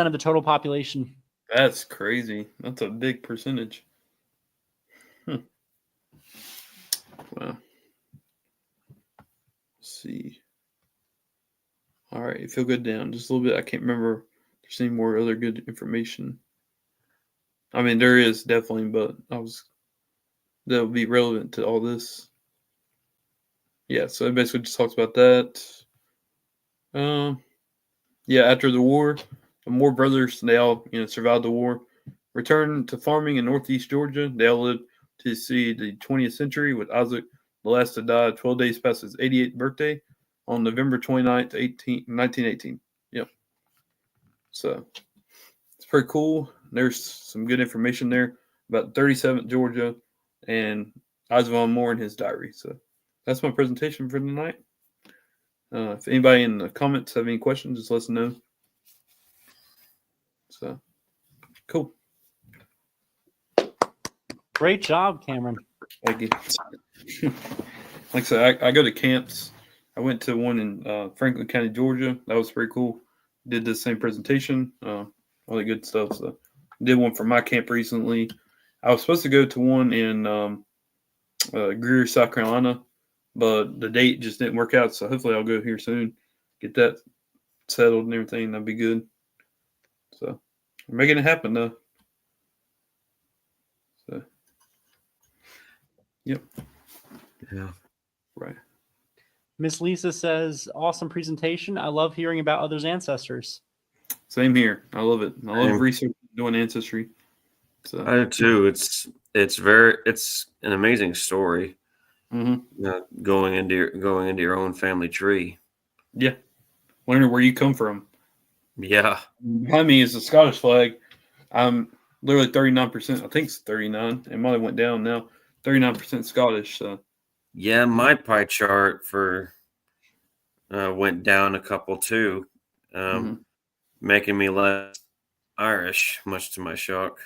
of the total population. That's crazy. That's a big percentage. Wow. Let's see. All right, feel good down just a little bit. I can't remember if there's any more other good information. I mean, there is definitely, but that would be relevant to all this. Yeah, so it basically just talks about that. Yeah, after the war, the Moore brothers, they all survived the war, returned to farming in northeast Georgia. They all lived to see the 20th century, with Isaac, the last to die 12 days past his 88th birthday on November 29th, 1918. Yep. So it's pretty cool. There's some good information there about 37th Georgia and Isaac Von Moore and his diary. So that's my presentation for tonight. If anybody in the comments have any questions, just let us know. So, cool. Great job, Cameron. Thank you. Like I said, I go to camps. I went to one in Franklin County, Georgia. That was pretty cool. Did the same presentation, all that good stuff. So, did one for my camp recently. I was supposed to go to one in Greer, South Carolina, but the date just didn't work out. So hopefully I'll go here soon, get that settled and everything. That'd be good. So we're making it happen though. So, yep. Yeah. Right. Miss Lisa says, awesome presentation. I love hearing about others' ancestors. Same here. I love it. I love research, doing ancestry. So I do too. It's an amazing story. Going into your own family tree. Yeah. Learning where you come from. Yeah. Behind me is the Scottish flag. I'm literally 39%. I think it's 39. It might have went down now. 39% Scottish. So yeah, my pie chart for went down a couple too, making me less Irish, much to my shock.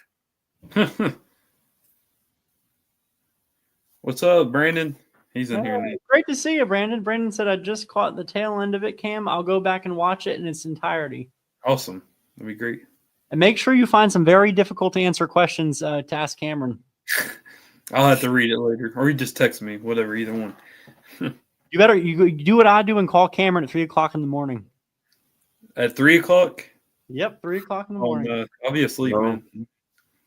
What's up, Brandon? He's in here. Great to see you, Brandon. Brandon said, I just caught the tail end of it, Cam. I'll go back and watch it in its entirety. Awesome. That'd be great. And make sure you find some very difficult to answer questions to ask Cameron. I'll have to read it later, or you just text me, whatever, either one. You better you do what I do and call Cameron at 3:00 in the morning. At 3:00? Yep, 3:00 in the morning. I'll be asleep, man.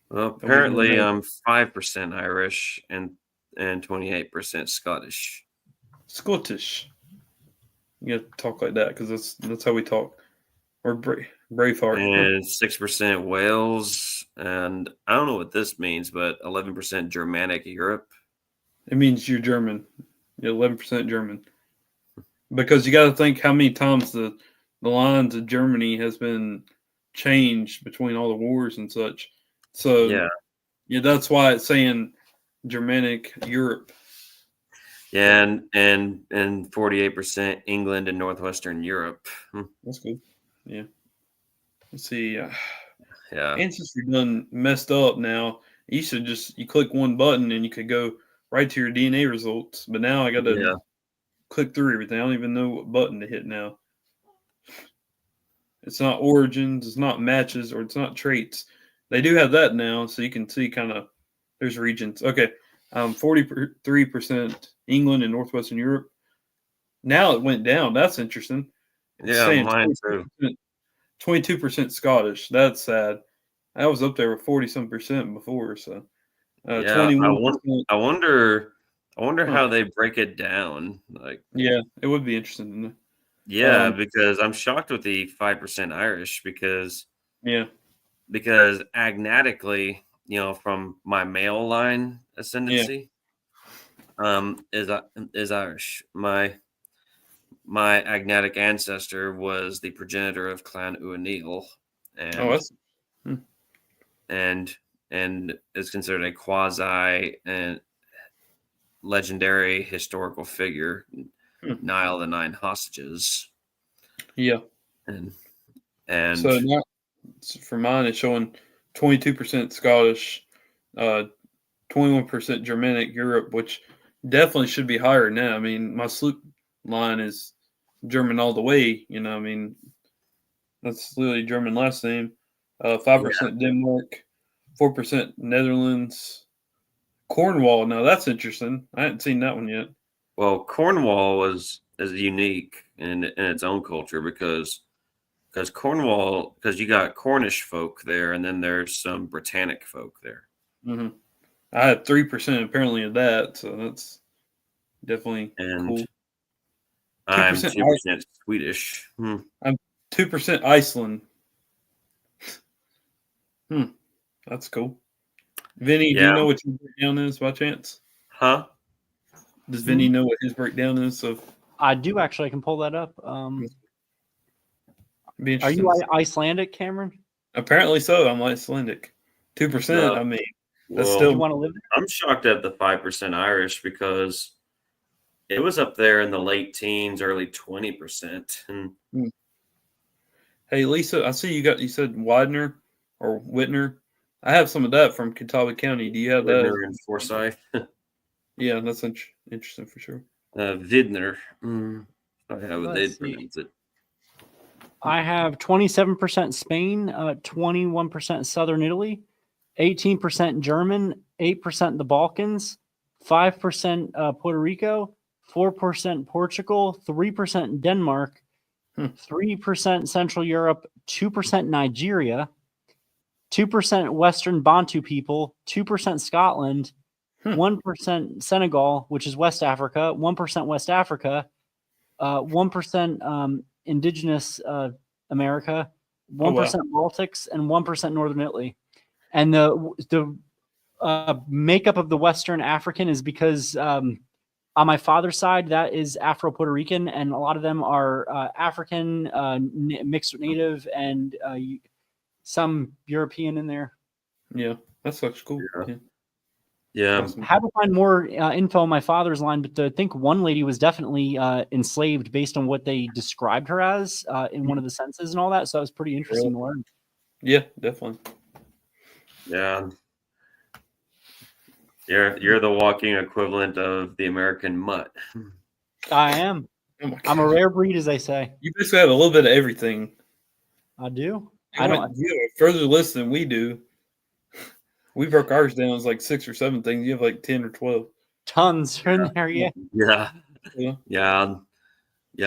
Well, That we don't apparently know. I'm 5% Irish and 28% Scottish. Scottish. You got to talk like that because that's how we talk. We're Braveheart. And 6% Wales, and I don't know what this means, but 11% Germanic Europe. It means you're German. You're 11% German. Because you got to think how many times the lines of Germany has been changed between all the wars and such. So yeah, that's why it's saying Germanic Europe. Yeah, and 48% England and Northwestern Europe. That's good. Yeah. Let's see. Yeah. Ancestry done messed up now. You should just you click one button and you could go right to your DNA results. But now I got to click through everything. I don't even know what button to hit now. It's not origins, it's not matches, or it's not traits. They do have that now, so you can see kind of there's regions. Okay, 43% England and Northwestern Europe. Now it went down. That's interesting. It's saying Mine too. 22% Scottish. That's sad. I was up there with 40-some percent before. So, 21%. I wonder how they break it down. Like, yeah, it would be interesting to know. Yeah, because I'm shocked with the 5% Irish because agnatically, from my male line ascendancy, is Irish. My agnatic ancestor was the progenitor of Clan Uanil, and is considered a quasi and legendary historical figure. Nile the Nine Hostages. Yeah. And so now for mine it's showing 22% Scottish, 21% Germanic Europe, which definitely should be higher now. I mean, my Sloop line is German all the way, I mean, that's literally German last name. 5% Denmark, 4% Netherlands, Cornwall. Now that's interesting. I hadn't seen that one yet. Well, Cornwall is unique in its own culture because Cornwall, because you got Cornish folk there, and then there's some Britannic folk there. Mm-hmm. I had 3% apparently of that, so that's definitely cool. I'm 2% Swedish. I'm 2% Iceland. That's cool. Vinny, do you know what your breakdown is by chance? Huh? Does Vinny know what his breakdown is? So I do actually. I can pull that up. Are you Icelandic, Cameron? Apparently so. I'm Icelandic. 2%. I mean, that's still. You want to live there? I'm shocked at the 5% Irish because it was up there in the late teens, early 20%. Hey, Lisa, I see you said Widener or Whitner. I have some of that from Catawba County. Do you have that? Whitner and Forsyth. Yeah, that's interesting for sure. Vidner. I have what they pronounce it. I have 27% Spain, 21% Southern Italy, 18% German, 8% the Balkans, 5% Puerto Rico, 4% Portugal, 3% Denmark, 3% Central Europe, 2% Nigeria, 2% Western Bantu people, 2% Scotland, 1% Senegal, which is West Africa, 1% West Africa, 1% indigenous America, 1% Baltics, and 1% Northern Italy. And the makeup of the Western African is because on my father's side, that is Afro-Puerto Rican, and a lot of them are African, mixed with Native, and some European in there. Yeah, that looks cool. Yeah. Awesome. I had to find more info on my father's line, but I think one lady was definitely enslaved based on what they described her as in one of the censuses and all that. So it was pretty interesting to learn. Yeah, definitely. Yeah. You're the walking equivalent of the American mutt. I am. I'm a rare breed, as they say. You basically have a little bit of everything. I do. You have a further list than we do. We broke ours down as like 6 or 7 things. You have like 10 or 12. Tons in there, yeah.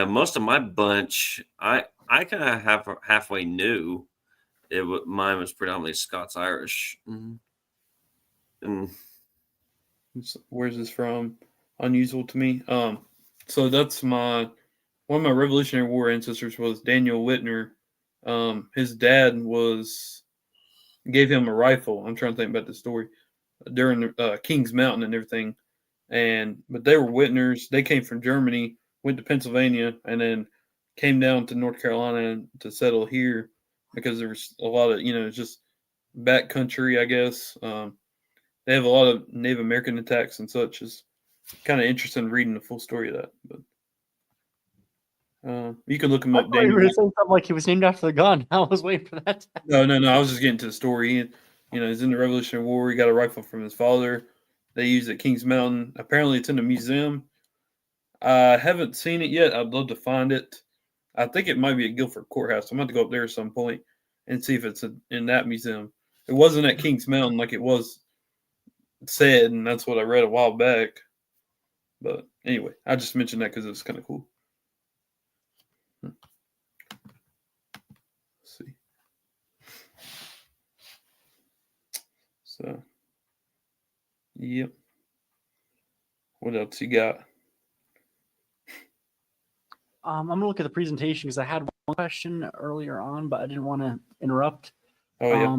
Most of my bunch, I kind of halfway knew mine was predominantly Scots Irish. And Where's this from? Unusual to me. So that's one of my Revolutionary War ancestors was Daniel Whitner. His dad gave him a rifle. I'm trying to think about the story during Kings Mountain and everything. But they were Whitners. They came from Germany, went to Pennsylvania, and then came down to North Carolina to settle here because there was a lot of just backcountry, I guess. They have a lot of Native American attacks and such. It's kind of interesting reading the full story of that. But you can look him I up. thought you Daniel. were going to say something like he was named after the gun. I was waiting for that. No. I was just getting to the story. He's in the Revolutionary War. He got a rifle from his father. They used it at Kings Mountain. Apparently, it's in a museum. I haven't seen it yet. I'd love to find it. I think it might be at Guilford Courthouse. I'm going to go up there at some point and see if it's in that museum. It wasn't at Kings Mountain like it was said, and that's what I read a while back. But anyway, I just mentioned that because it's kind of cool. Let's see. So, yep. What else you got? I'm going to look at the presentation because I had one question earlier on, but I didn't want to interrupt. Oh, yeah.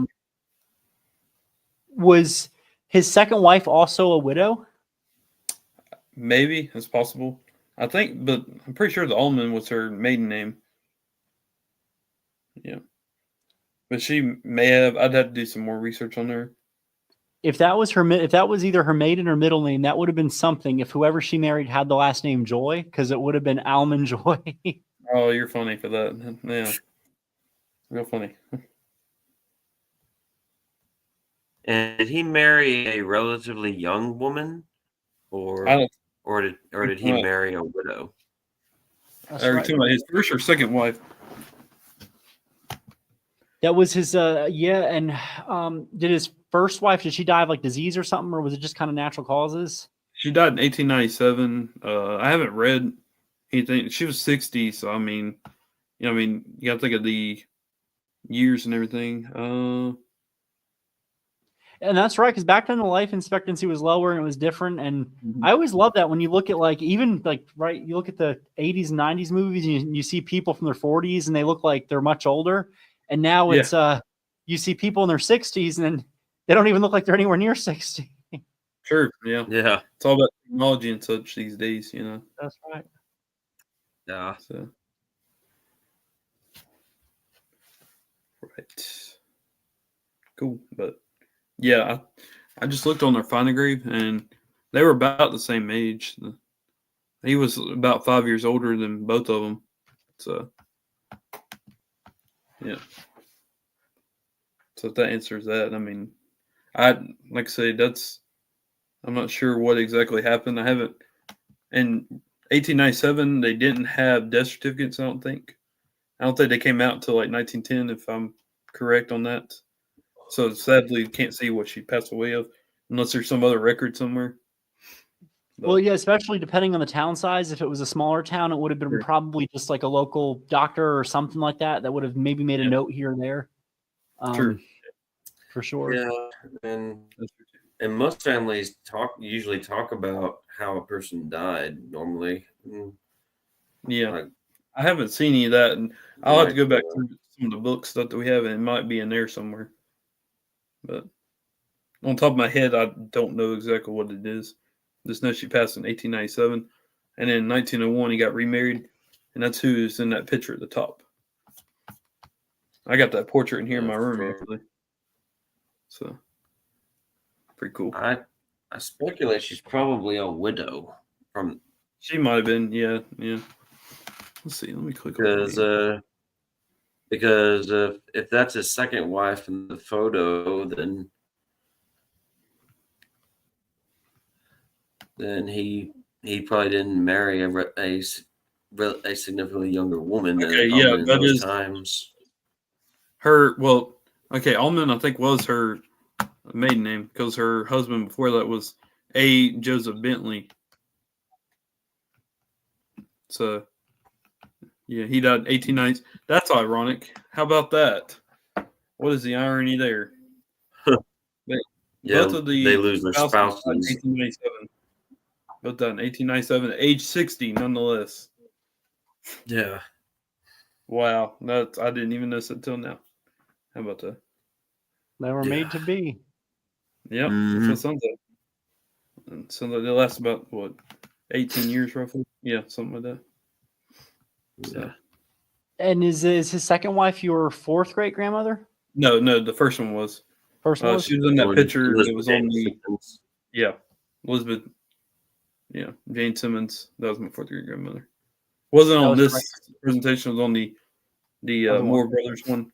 Was his second wife also a widow? Maybe. It's possible. I think, but I'm pretty sure the Ullman was her maiden name. Yeah. But she may have. I'd have to do some more research on her. If that was either her maiden or middle name, that would have been something. If whoever she married had the last name Joy, because it would have been Almond Joy. Oh, you're funny for that. Yeah. Real funny. And did he marry a relatively young woman, or did he marry a widow? Are you talking about his first or second wife? That was his. Yeah, and did his first wife? Did she die of like disease or something, or was it just kind of natural causes? She died in 1897. I haven't read anything. She was 60, so I mean, you got to think of the years and everything. And that's right, because back then the life expectancy was lower and it was different. And I always love that when you look at you look at the 80s and 90s movies and you see people from their 40s and they look like they're much older. And now it's you see people in their 60s and then they don't even look like they're anywhere near 60. Sure, yeah. It's all about technology and such these days, That's right. Yeah. So. Right. Cool, but yeah, I just looked on their Finnegrave and they were about the same age. He was about 5 years older than both of them. So, yeah. So if that answers that, I mean, like I say, I'm not sure what exactly happened. I haven't. In 1897, they didn't have death certificates. I don't think they came out until like 1910, if I'm correct on that. So sadly, you can't see what she passed away of unless there's some other record somewhere. But, well, yeah, especially depending on the town size. If it was a smaller town, it would have been probably just like a local doctor or something like that would have maybe made a note here and there. Sure. For sure. Yeah, and most families usually talk about how a person died normally. Yeah, I haven't seen any of that, and I'll have to go back through some of the books that we have, and it might be in there somewhere. But on top of my head, I don't know exactly what it is. Just know she passed in 1897, and in 1901 he got remarried, and that's who's in that picture at the top. I got that portrait in here in my room actually. So pretty cool. I speculate she's probably a widow. She might have been, yeah. Let's see. Let me click on because if that's his second wife in the photo, then he probably didn't marry a significantly younger woman. Okay, yeah, that is times. Her Allman, I think, was her maiden name because her husband before that was A. Joseph Bentley. So, yeah, he died in 1890s. That's ironic. How about that? What is the irony there? Yeah, Both of the they lose their spouses died in spouses. 1897. Both died in 1897, age 60, nonetheless. Yeah. Wow, that's I didn't even notice it until now. How about that? They were made to be. Yep, that's what it sounds like. And so they last about what 18 years roughly. Yeah, something like that. So. Yeah. And is his second wife your fourth great grandmother? No, the first one was. First one was? She was in that picture. It was on the Simmons. Elizabeth. Yeah, Jane Simmons. That was my fourth great grandmother. Wasn't That on was this correct. presentation. It was on the Other Moore one. Brothers one.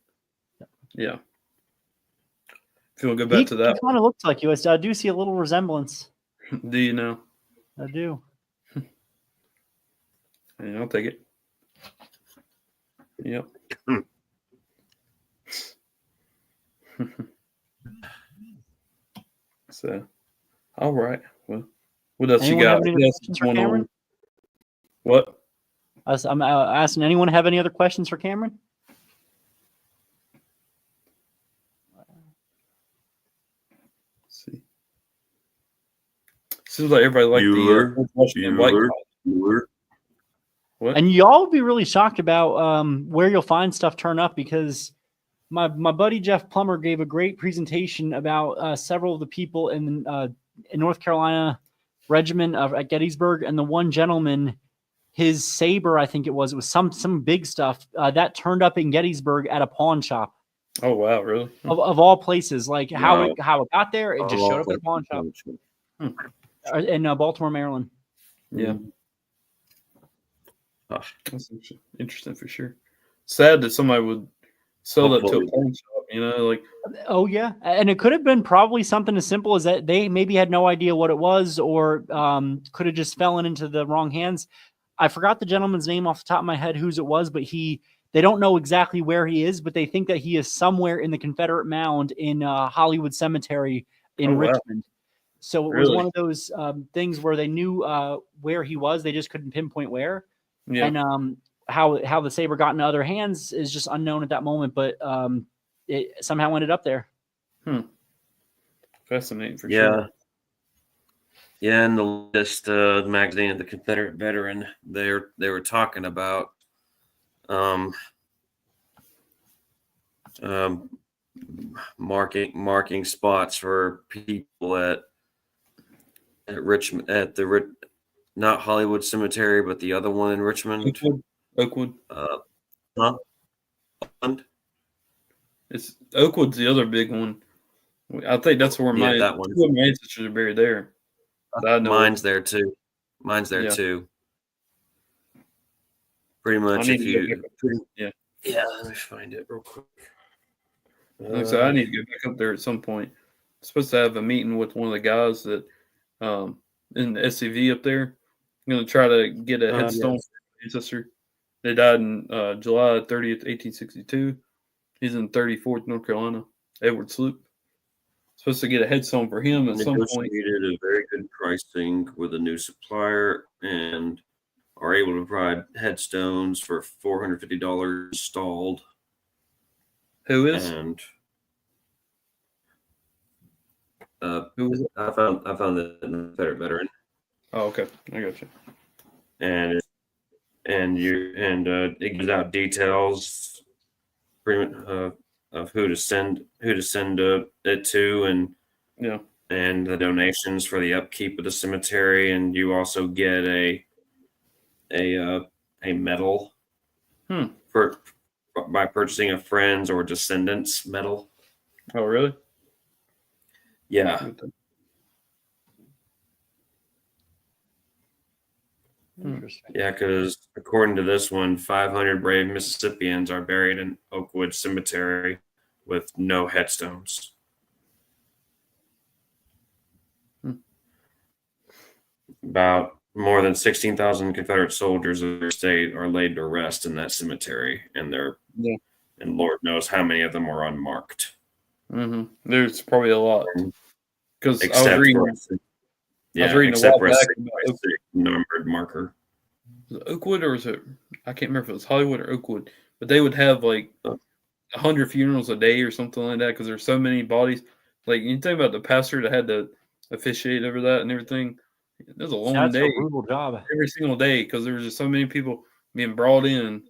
Yeah. If you want to go He back to that, kind of looks like you. I do see a little resemblance. do you know? I do. Yeah, I'll take it. Yep. So, all right. Well, what else Anyone you got? have any other What else is questions for going Cameron? on? What? I'm asking anyone have any other questions for Cameron? Let's see. Seems like everybody liked the White Cloud. What? And y'all would be really shocked about where you'll find stuff turn up, because my buddy Jeff Plummer gave a great presentation about several of the people in North Carolina regiment at Gettysburg, and the one gentleman, his saber, I think it was some big stuff that turned up in Gettysburg at a pawn shop. Oh wow, really? Of all places, like how Wow. it got there, it just showed up at a pawn shop in Baltimore, Maryland. Yeah. Oh. That's interesting for sure. Sad that somebody would sell that to a Hopefully. pawn shop, like Oh yeah, and it could have been probably something as simple as that they maybe had no idea what it was, or could have just fallen into the wrong hands. I forgot the gentleman's name off the top of my head whose it was, but they don't know exactly where he is, but they think that he is somewhere in the Confederate mound in Hollywood Cemetery in Oh, wow. Richmond. So it was Really? one of those things where they knew where he was, they just couldn't pinpoint where. yeah. And how the saber got into other hands is just unknown at that moment, but it somehow ended up there. Fascinating for Yeah. sure. Yeah, in the latest magazine of the Confederate Veteran, they were talking about marking spots for people at Richmond, at the not Hollywood Cemetery, but the other one in Richmond. Oakwood. Oakland? It's Oakwood's the other big one. I think that's where that one. two of my ancestors are buried there. I know. Mine's there too. Yeah. Too. Pretty much, if you. Yeah, let me find it real quick. So I need to get back up there at some point. I'm supposed to have a meeting with one of the guys that in the SCV up there. I'm going to try to get a headstone for my ancestor. They died in July 30th, 1862. He's in 34th, North Carolina. Edward Sloop. Supposed to get a headstone for him at some point. Negotiated a very good pricing with a new supplier and are able to provide headstones for $450 installed. Who is? And Who is it? I found the Confederate Veteran. Oh, okay. I got you. And it gives out details pretty much, of who to send it to, and Yeah. and the donations for the upkeep of the cemetery, and you also get a medal for by purchasing a friends or descendants medal. Oh, really? Yeah. Interesting. Yeah, because according to this one, 500 brave Mississippians are buried in Oakwood Cemetery with no headstones. About more than 16,000 Confederate soldiers of their state are laid to rest in that cemetery, and and Lord knows how many of them are unmarked. Mm-hmm. There's probably a lot. Because I was Except reading except a for a while back about numbered marker. Was it Oakwood, or was it? I can't remember if it was Hollywood or Oakwood, but they would have like 100 funerals a day or something like that because there's so many bodies. Like you think about the pastor that had to officiate over that and everything. It was a long That's day a brutal job. every single day because there was just so many people being brought in,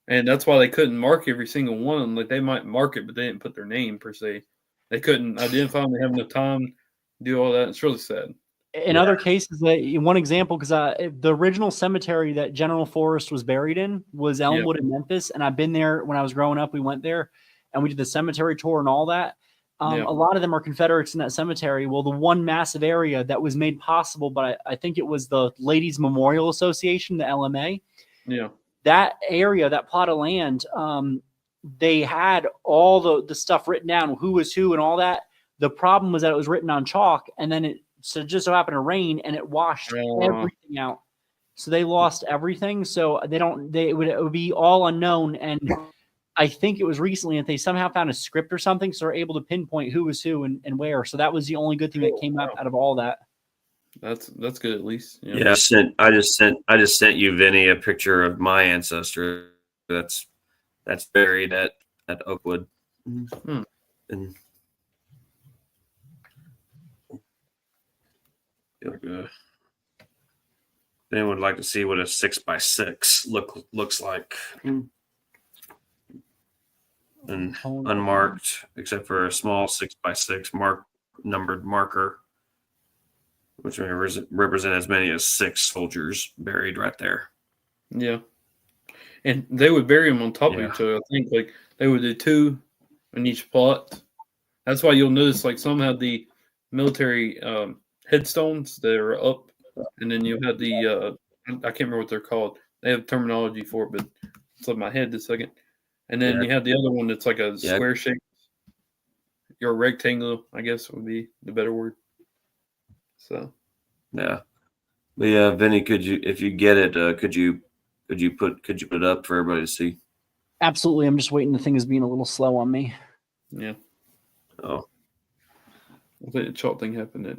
and that's why they couldn't mark every single one of them. Like they might mark it, but they didn't put their name per se. They couldn't identify them. They have enough time to do all that. It's really sad. In other cases, one example, because the original cemetery that General Forrest was buried in was Elmwood in Memphis, and I've been there when I was growing up. We went there, and we did the cemetery tour and all that. A lot of them are Confederates in that cemetery. Well, the one massive area that was made possible, but I think it was the Ladies Memorial Association, the LMA. Yeah. That area, that plot of land, they had all the stuff written down, who was who and all that. The problem was that it was written on chalk, and then it just so happened to rain, and it washed everything out. So they lost everything. So it would be all unknown. And I think it was recently that they somehow found a script or something, so they're able to pinpoint who was who and where. So that was the only good thing that came out of all that. That's good at least. Yeah, I just sent you, Vinny, a picture of my ancestor that's buried at Oakwood. Mm-hmm. And if anyone would like to see what a 6x6 looks like, and unmarked except for a small 6x6 numbered marker, which may represent as many as 6 soldiers buried right there. Yeah. And they would bury them on top of each other. I think like they would do 2 in each plot. That's why you'll notice like some have the military headstones that are up, and then you have the I can't remember what they're called. They have terminology for it, but it's on my head this second. And then you have the other one that's like a square shape. Or rectangle, I guess would be the better word. So yeah. But yeah, Vinny, could you, if you get it, could you put it up for everybody to see? Absolutely. I'm just waiting. The thing is being a little slow on me. Yeah. Oh. I think the chalk thing happened at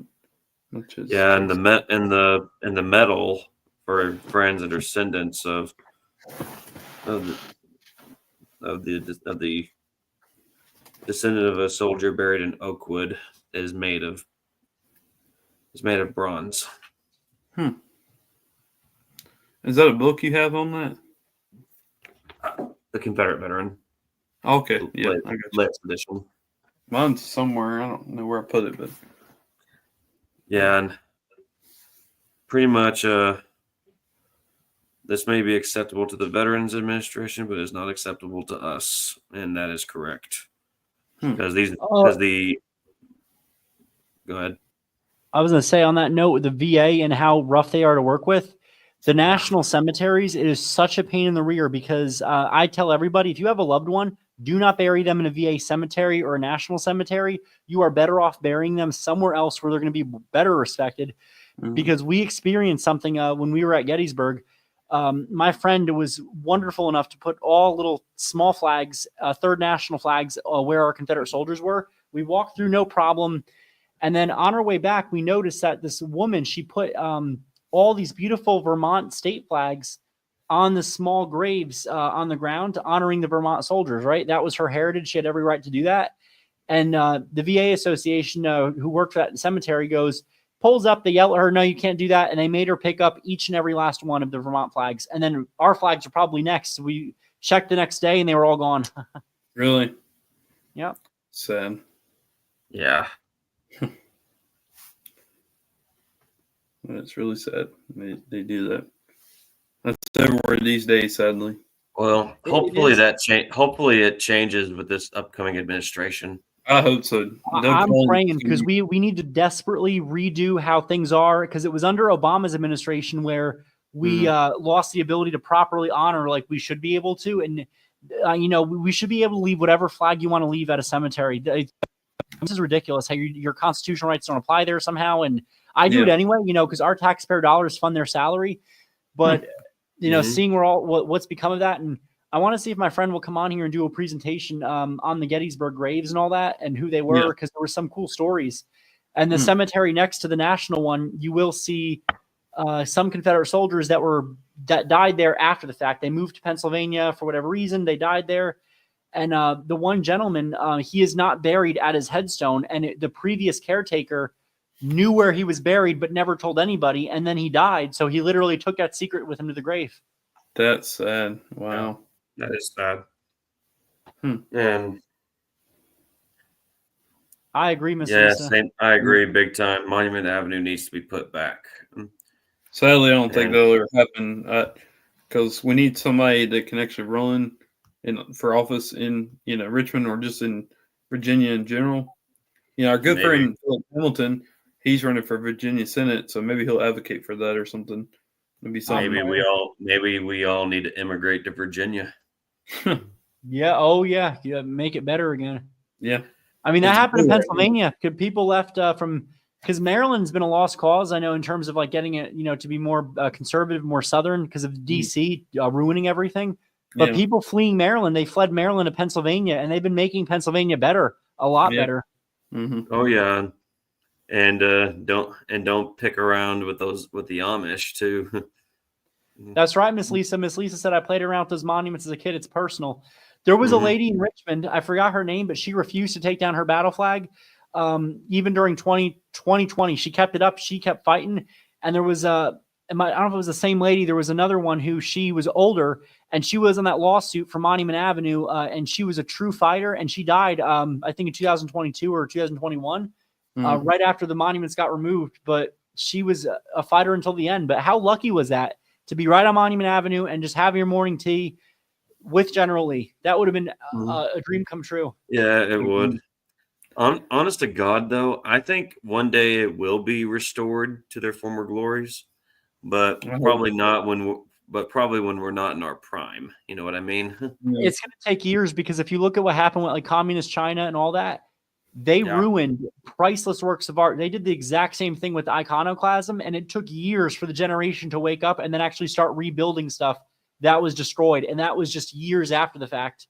yeah, and the medal for friends and descendants of the descendant of a soldier buried in Oakwood is made of bronze. Is that a book you have on that? The Confederate veteran. Okay, yeah, I got you. Latest edition. Mine's somewhere. I don't know where I put it, but yeah, and pretty much this may be acceptable to the Veterans Administration, but is not acceptable to us, and that is correct. Because go ahead. I was going to say on that note, with the VA and how rough they are to work with, the national cemeteries, it is such a pain in the rear because I tell everybody, if you have a loved one, do not bury them in a VA cemetery or a national cemetery. You are better off burying them somewhere else where they're going to be better respected. Because we experienced something when we were at Gettysburg. My friend was wonderful enough to put all little small flags, third national flags, where our Confederate soldiers were. We walked through no problem. And then on our way back, we noticed that this woman, she put all these beautiful Vermont state flags on the small graves on the ground, honoring the Vermont soldiers, right? That was her heritage. She had every right to do that. And the VA association who worked for that cemetery pulls up, they yell at her, no, you can't do that. And they made her pick up each and every last one of the Vermont flags. And then our flags are probably next. So we checked the next day and they were all gone. Really? Yep. Sad. Yeah. It's really sad. They do that. That's everywhere these days, sadly. Well, hopefully hopefully it changes with this upcoming administration. I hope so. I'm praying because we need to desperately redo how things are, because it was under Obama's administration where we lost the ability to properly honor like we should be able to. And, we should be able to leave whatever flag you want to leave at a cemetery. This is ridiculous how your constitutional rights don't apply there somehow. And I do it anyway, because our taxpayer dollars fund their salary. But, seeing what's become of that. And I want to see if my friend will come on here and do a presentation on the Gettysburg graves and all that and who they were, because there were some cool stories. And the cemetery next to the national one, you will see some Confederate soldiers that died there after the fact. They moved to Pennsylvania for whatever reason. They died there. And the one gentleman, he is not buried at his headstone, and the previous caretaker knew where he was buried but never told anybody, and then he died. So he literally took that secret with him to the grave. That's sad. Wow. That is sad. Hmm. And I agree, Miss yeah, Lisa. same. I agree, big time. Monument Avenue needs to be put back. Sadly, I don't think And- that'll ever happen because we need somebody that can actually run for office in Richmond or just in Virginia in general. Our good Maybe. friend Philip Hamilton, he's running for Virginia Senate, so maybe he'll advocate for that or something. Maybe something. Maybe we all need to immigrate to Virginia. Yeah. Oh, yeah. Make it better again. Yeah. I mean, that It's happened in cool. Pennsylvania. People left because Maryland's been a lost cause. I know in terms of like getting it, to be more conservative, more Southern because of DC ruining everything. But Yeah. people fleeing Maryland, they fled Maryland to Pennsylvania, and they've been making Pennsylvania better, a lot Yeah. better. Mm-hmm. Oh yeah, and don't pick around with the Amish too. That's right, Miss Lisa. Miss Lisa said I played around with those monuments as a kid. It's personal. There was a lady in Richmond. I forgot her name, but she refused to take down her battle flag. Even during 2020, she kept it up. She kept fighting. And there was I don't know if it was the same lady. There was another one who she was older, and she was on that lawsuit for Monument Avenue. And she was a true fighter, and she died, I think in 2022 or 2021, right after the monuments got removed. But she was a fighter until the end. But how lucky was that to be right on Monument Avenue and just have your morning tea with General Lee? That would have been a dream come true. Yeah, it would. Honest to God, though, I think one day it will be restored to their former glories, but probably not when we're not in our prime. You know what I mean? It's going to take years because if you look at what happened with like communist China and all that, they ruined priceless works of art. They did the exact same thing with iconoclasm, and it took years for the generation to wake up and then actually start rebuilding stuff that was destroyed, and that was just years after the fact.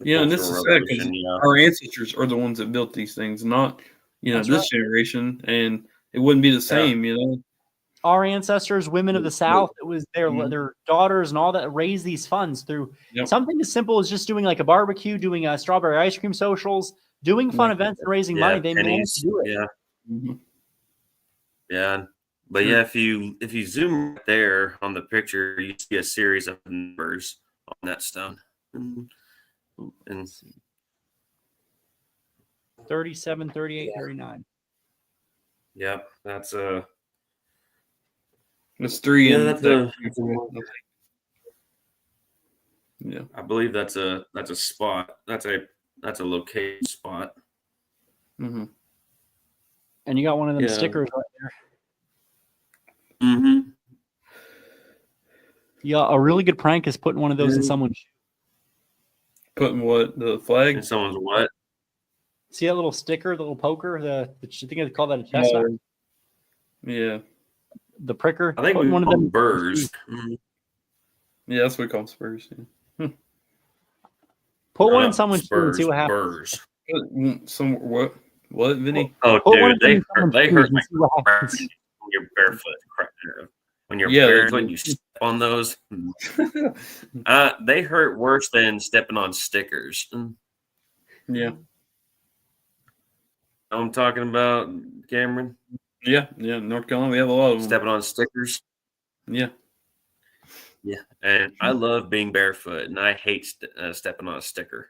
And this is sad because our ancestors are the ones that built these things, not this generation, and it wouldn't be the same. Our ancestors, women of the South, it was their daughters and all that raised these funds through something as simple as just doing like a barbecue, doing strawberry ice cream socials, doing fun events and raising money. They managed to do it. Yeah. Yeah. But if you zoom right there on the picture, you see a series of numbers on that stone. And 37, 38, 39. Yep, that's That's three. Yeah, yeah. I believe that's a spot. That's a location spot. Mm-hmm. And you got one of them stickers right there. Mm-hmm. Yeah, a really good prank is putting one of those in someone's shoe. Putting what? The flag? In someone's what? See that little sticker, the little poker? I think they call that a chestnut. Yeah. The pricker. I think we one of them burrs. Yeah, that's what we call them, spurs. Yeah. Put one in someone's shoe and see what happens. Burrs. What, Vinny? Oh, dude, they hurt my when you're barefoot. When you're barefoot and you step on those, they hurt worse than stepping on stickers. Yeah. I'm talking about, Cameron. Yeah, North Carolina, we have a lot of them. Stepping on stickers. Yeah. And I love being barefoot, and I hate stepping on a sticker.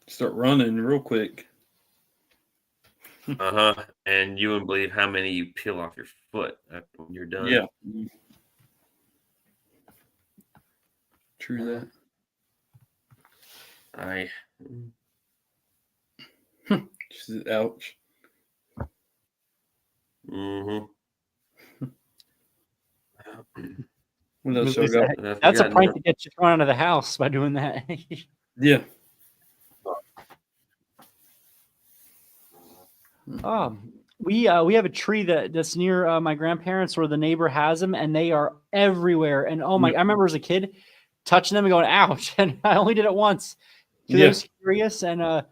Start running real quick. And you wouldn't believe how many you peel off your foot when you're done. Yeah. True that. Ouch. Mm-hmm. What else I got? That's a prank to get you thrown out of the house by doing that. Yeah. We have a tree that's near my grandparents where the neighbor has them, and they are everywhere. And I remember as a kid touching them and going, ouch. And I only did it once because I was curious. And,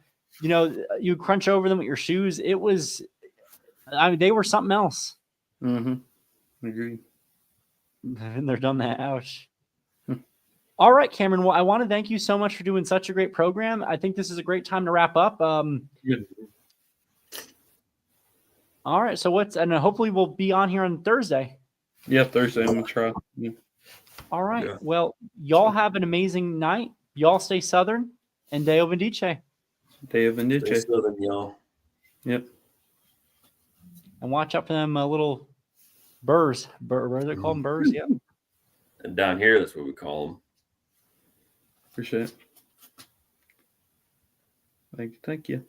you crunch over them with your shoes. They were something else. Mm-hmm. Agree. And they're done that. Ouch. All right, Cameron. Well, I want to thank you so much for doing such a great program. I think this is a great time to wrap up. Yeah. All right. So and hopefully we'll be on here on Thursday. Yeah, Thursday. I'm gonna try. Yeah. All right. Yeah. Well, y'all have an amazing night. Y'all stay Southern and Deo Vindice. Day of Indice. Stay Southern, y'all. Yep. And watch out for them little burrs. What are they called? Burrs? Yeah. And down here, that's what we call them. Appreciate it. Thank you.